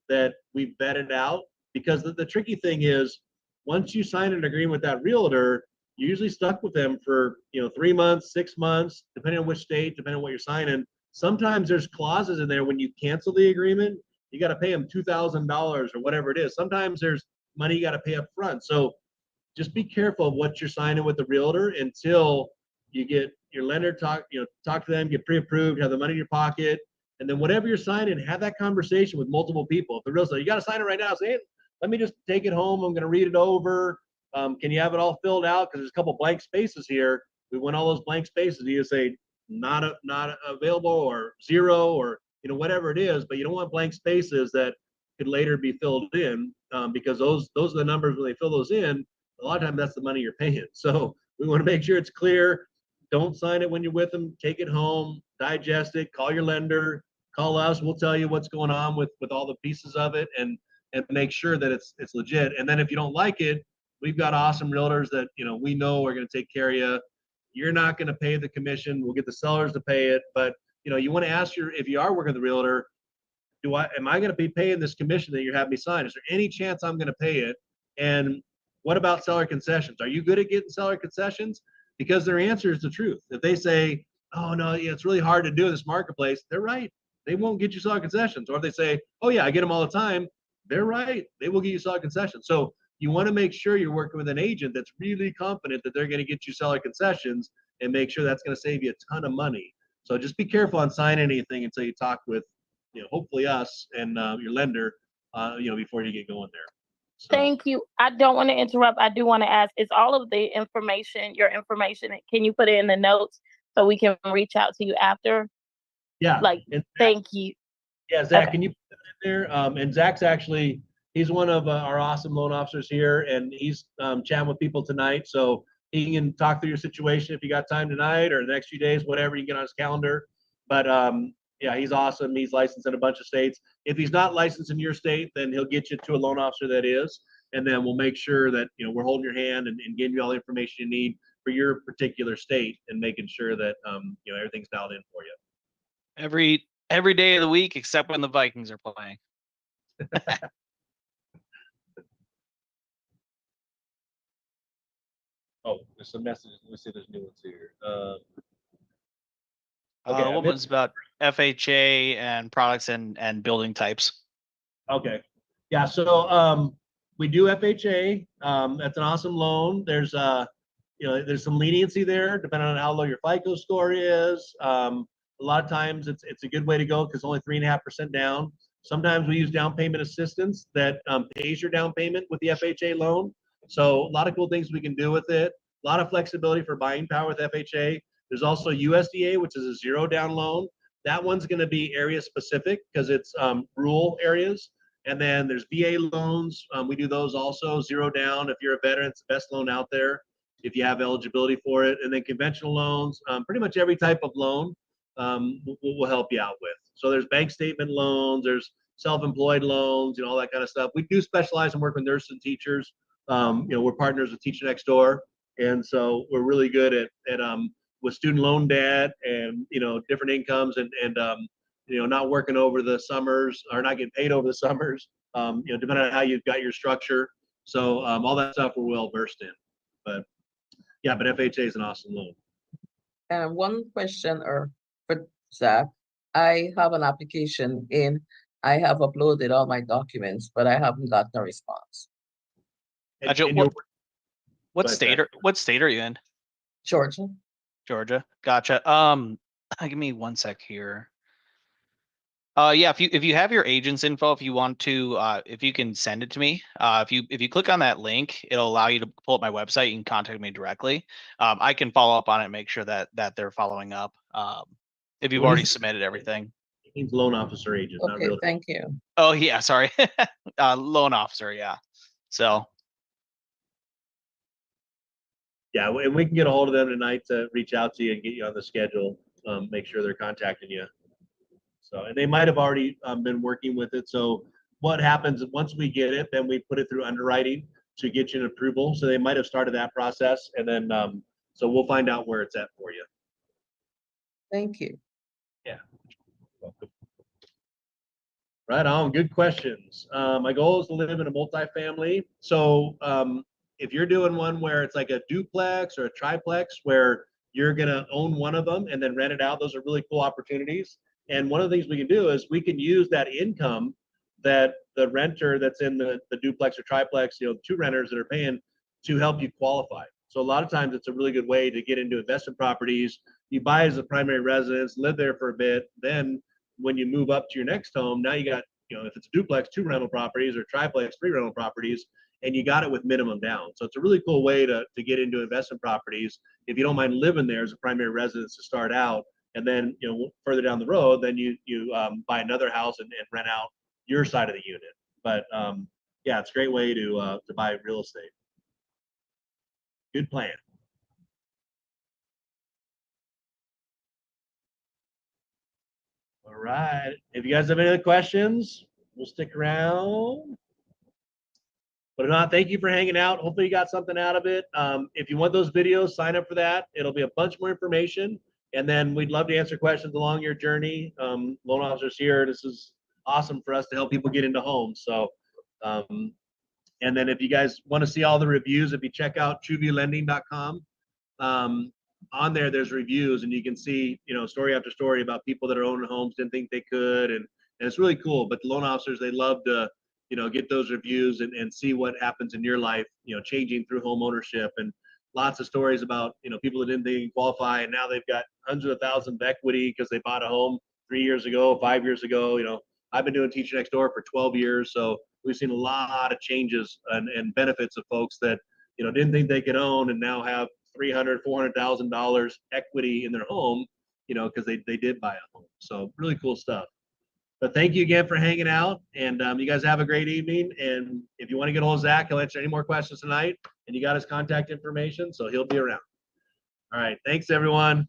that we've vetted out. Because the tricky thing is, once you sign an agreement with that realtor, you're usually stuck with them for, you know, 3 months, 6 months, depending on which state, depending on what you're signing. Sometimes there's clauses in there when you cancel the agreement, you got to pay them $2,000 or whatever it is. Sometimes there's money you got to pay up front. So just be careful of what you're signing with the realtor until you get your lender talk to them, get pre-approved, have the money in your pocket, and then whatever you're signing, have that conversation with multiple people. If the realtor, you got to sign it right now, say, hey, let me just take it home. I'm going to read it over. Can you have it all filled out? Because there's a couple blank spaces here. We want all those blank spaces. You say not available, or 0, or, you know, whatever it is. But you don't want blank spaces that could later be filled in, because those are the numbers when they fill those in. A lot of times that's the money you're paying. So we want to make sure it's clear. Don't sign it when you're with them. Take it home, digest it, call your lender, call us. We'll tell you what's going on with all the pieces of it, and make sure that it's legit. And then if you don't like it, we've got awesome realtors that, you know, we know are going to take care of you. You're not going to pay the commission. We'll get the sellers to pay it. But, you know, you want to ask if you are working with the realtor, am I going to be paying this commission that you're having me sign? Is there any chance I'm going to pay it? And what about seller concessions? Are you good at getting seller concessions? Because their answer is the truth. If they say, oh no, yeah, it's really hard to do in this marketplace, they're right. They won't get you seller concessions. Or if they say, oh yeah, I get them all the time, they're right. They will get you seller concessions. So you want to make sure you're working with an agent that's really confident that they're going to get you seller concessions, and make sure that's going to save you a ton of money. So just be careful on signing anything until you talk with, you know, hopefully us and your lender, you know, before you get going there. So. Thank you. I don't want to interrupt. I do want to ask, is all of the information, your information, can you put it in the notes so we can reach out to you after? Yeah. Like, thank you. Yeah, Zach, can you put that in there? And Zach's actually, he's one of our awesome loan officers here, and he's chatting with people tonight. So he can talk through your situation if you got time tonight or the next few days, whatever, you can get on his calendar. But Yeah, he's awesome. He's licensed in a bunch of states. If he's not licensed in your state, then he'll get you to a loan officer that is, and then we'll make sure that we're holding your hand and getting you all the information you need for your particular state, and making sure that everything's dialed in for you. Every day of the week except when the Vikings are playing. Oh, there's some messages. Let me see if there's new ones here. What was about FHA and products and building types? Okay. Yeah. So we do FHA. That's an awesome loan. There's there's some leniency there depending on how low your FICO score is. A lot of times it's a good way to go because only 3.5% down. Sometimes we use down payment assistance that pays your down payment with the FHA loan. So a lot of cool things we can do with it. A lot of flexibility for buying power with FHA. There's also USDA, which is a 0 down loan. That one's going to be area specific because it's rural areas. And then there's VA loans. We do those also, 0 down. If you're a veteran, it's the best loan out there if you have eligibility for it. And then conventional loans, pretty much every type of loan we'll help you out with. So there's bank statement loans, there's self-employed loans, all that kind of stuff. We do specialize and work with nurses and teachers. We're partners with Teacher Next Door. And so we're really good at with student loan debt and, different incomes and not working over the summers or not getting paid over the summers, depending on how you've got your structure. So all that stuff we're well versed in. But FHA is an awesome loan. And one question for Zach. I have an application in. I have uploaded all my documents, but I haven't gotten a response. What state are you in? Georgia. Georgia. Gotcha. Give me one sec here. Yeah, if you have your agent's info, if you want to, if you can send it to me, if you click on that link, it'll allow you to pull up my website. You can contact me directly. I can follow up on it and make sure that they're following up. If you've already submitted everything. It means loan officer agent, not Okay, realtor. thank you. Oh yeah, sorry. Loan officer, yeah. So yeah, and we can get a hold of them tonight to reach out to you and get you on the schedule. Make sure they're contacting you. So, and they might have already been working with it. So what happens once we get it, then we put it through underwriting to get you an approval. So they might have started that process, and then so we'll find out where it's at for you. Thank you. Yeah. Welcome. Right on. Good questions. My goal is to live in a multifamily. So if you're doing one where it's like a duplex or a triplex where you're going to own one of them and then rent it out, those are really cool opportunities. And one of the things we can do is we can use that income that the renter that's in the duplex or triplex, two renters that are paying, to help you qualify. So a lot of times it's a really good way to get into investment properties. You buy as a primary residence, live there for a bit. Then when you move up to your next home, now you got, if it's a duplex, 2 rental properties, or triplex, 3 rental properties, and you got it with minimum down. So it's a really cool way to get into investment properties. If you don't mind living there as a primary residence to start out, and then further down the road, then you buy another house and rent out your side of the unit. But yeah, it's a great way to buy real estate. Good plan. All right. If you guys have any other questions, we'll stick around. But if not, thank you for hanging out. Hopefully you got something out of it. If you want those videos, sign up for that. It'll be a bunch more information. And then we'd love to answer questions along your journey. Loan officers here. This is awesome for us to help people get into homes. So, and then if you guys want to see all the reviews, if you check out trueviewlending.com, on there's reviews, and you can see, story after story about people that are owning homes, didn't think they could. And it's really cool. But the loan officers, they love to, get those reviews and see what happens in your life, changing through home ownership. And lots of stories about, people that didn't think they could qualify, and now they've got hundreds of thousands of equity because they bought a home 3 years ago, 5 years ago. I've been doing Teacher Next Door for 12 years. So we've seen a lot of changes and benefits of folks that, didn't think they could own, and now have $300,000, $400,000 equity in their home, because they did buy a home. So really cool stuff. But thank you again for hanging out, and you guys have a great evening. And if you want to get a hold of Zach, he'll answer any more questions tonight, and you got his contact information, so he'll be around. All right. Thanks, everyone.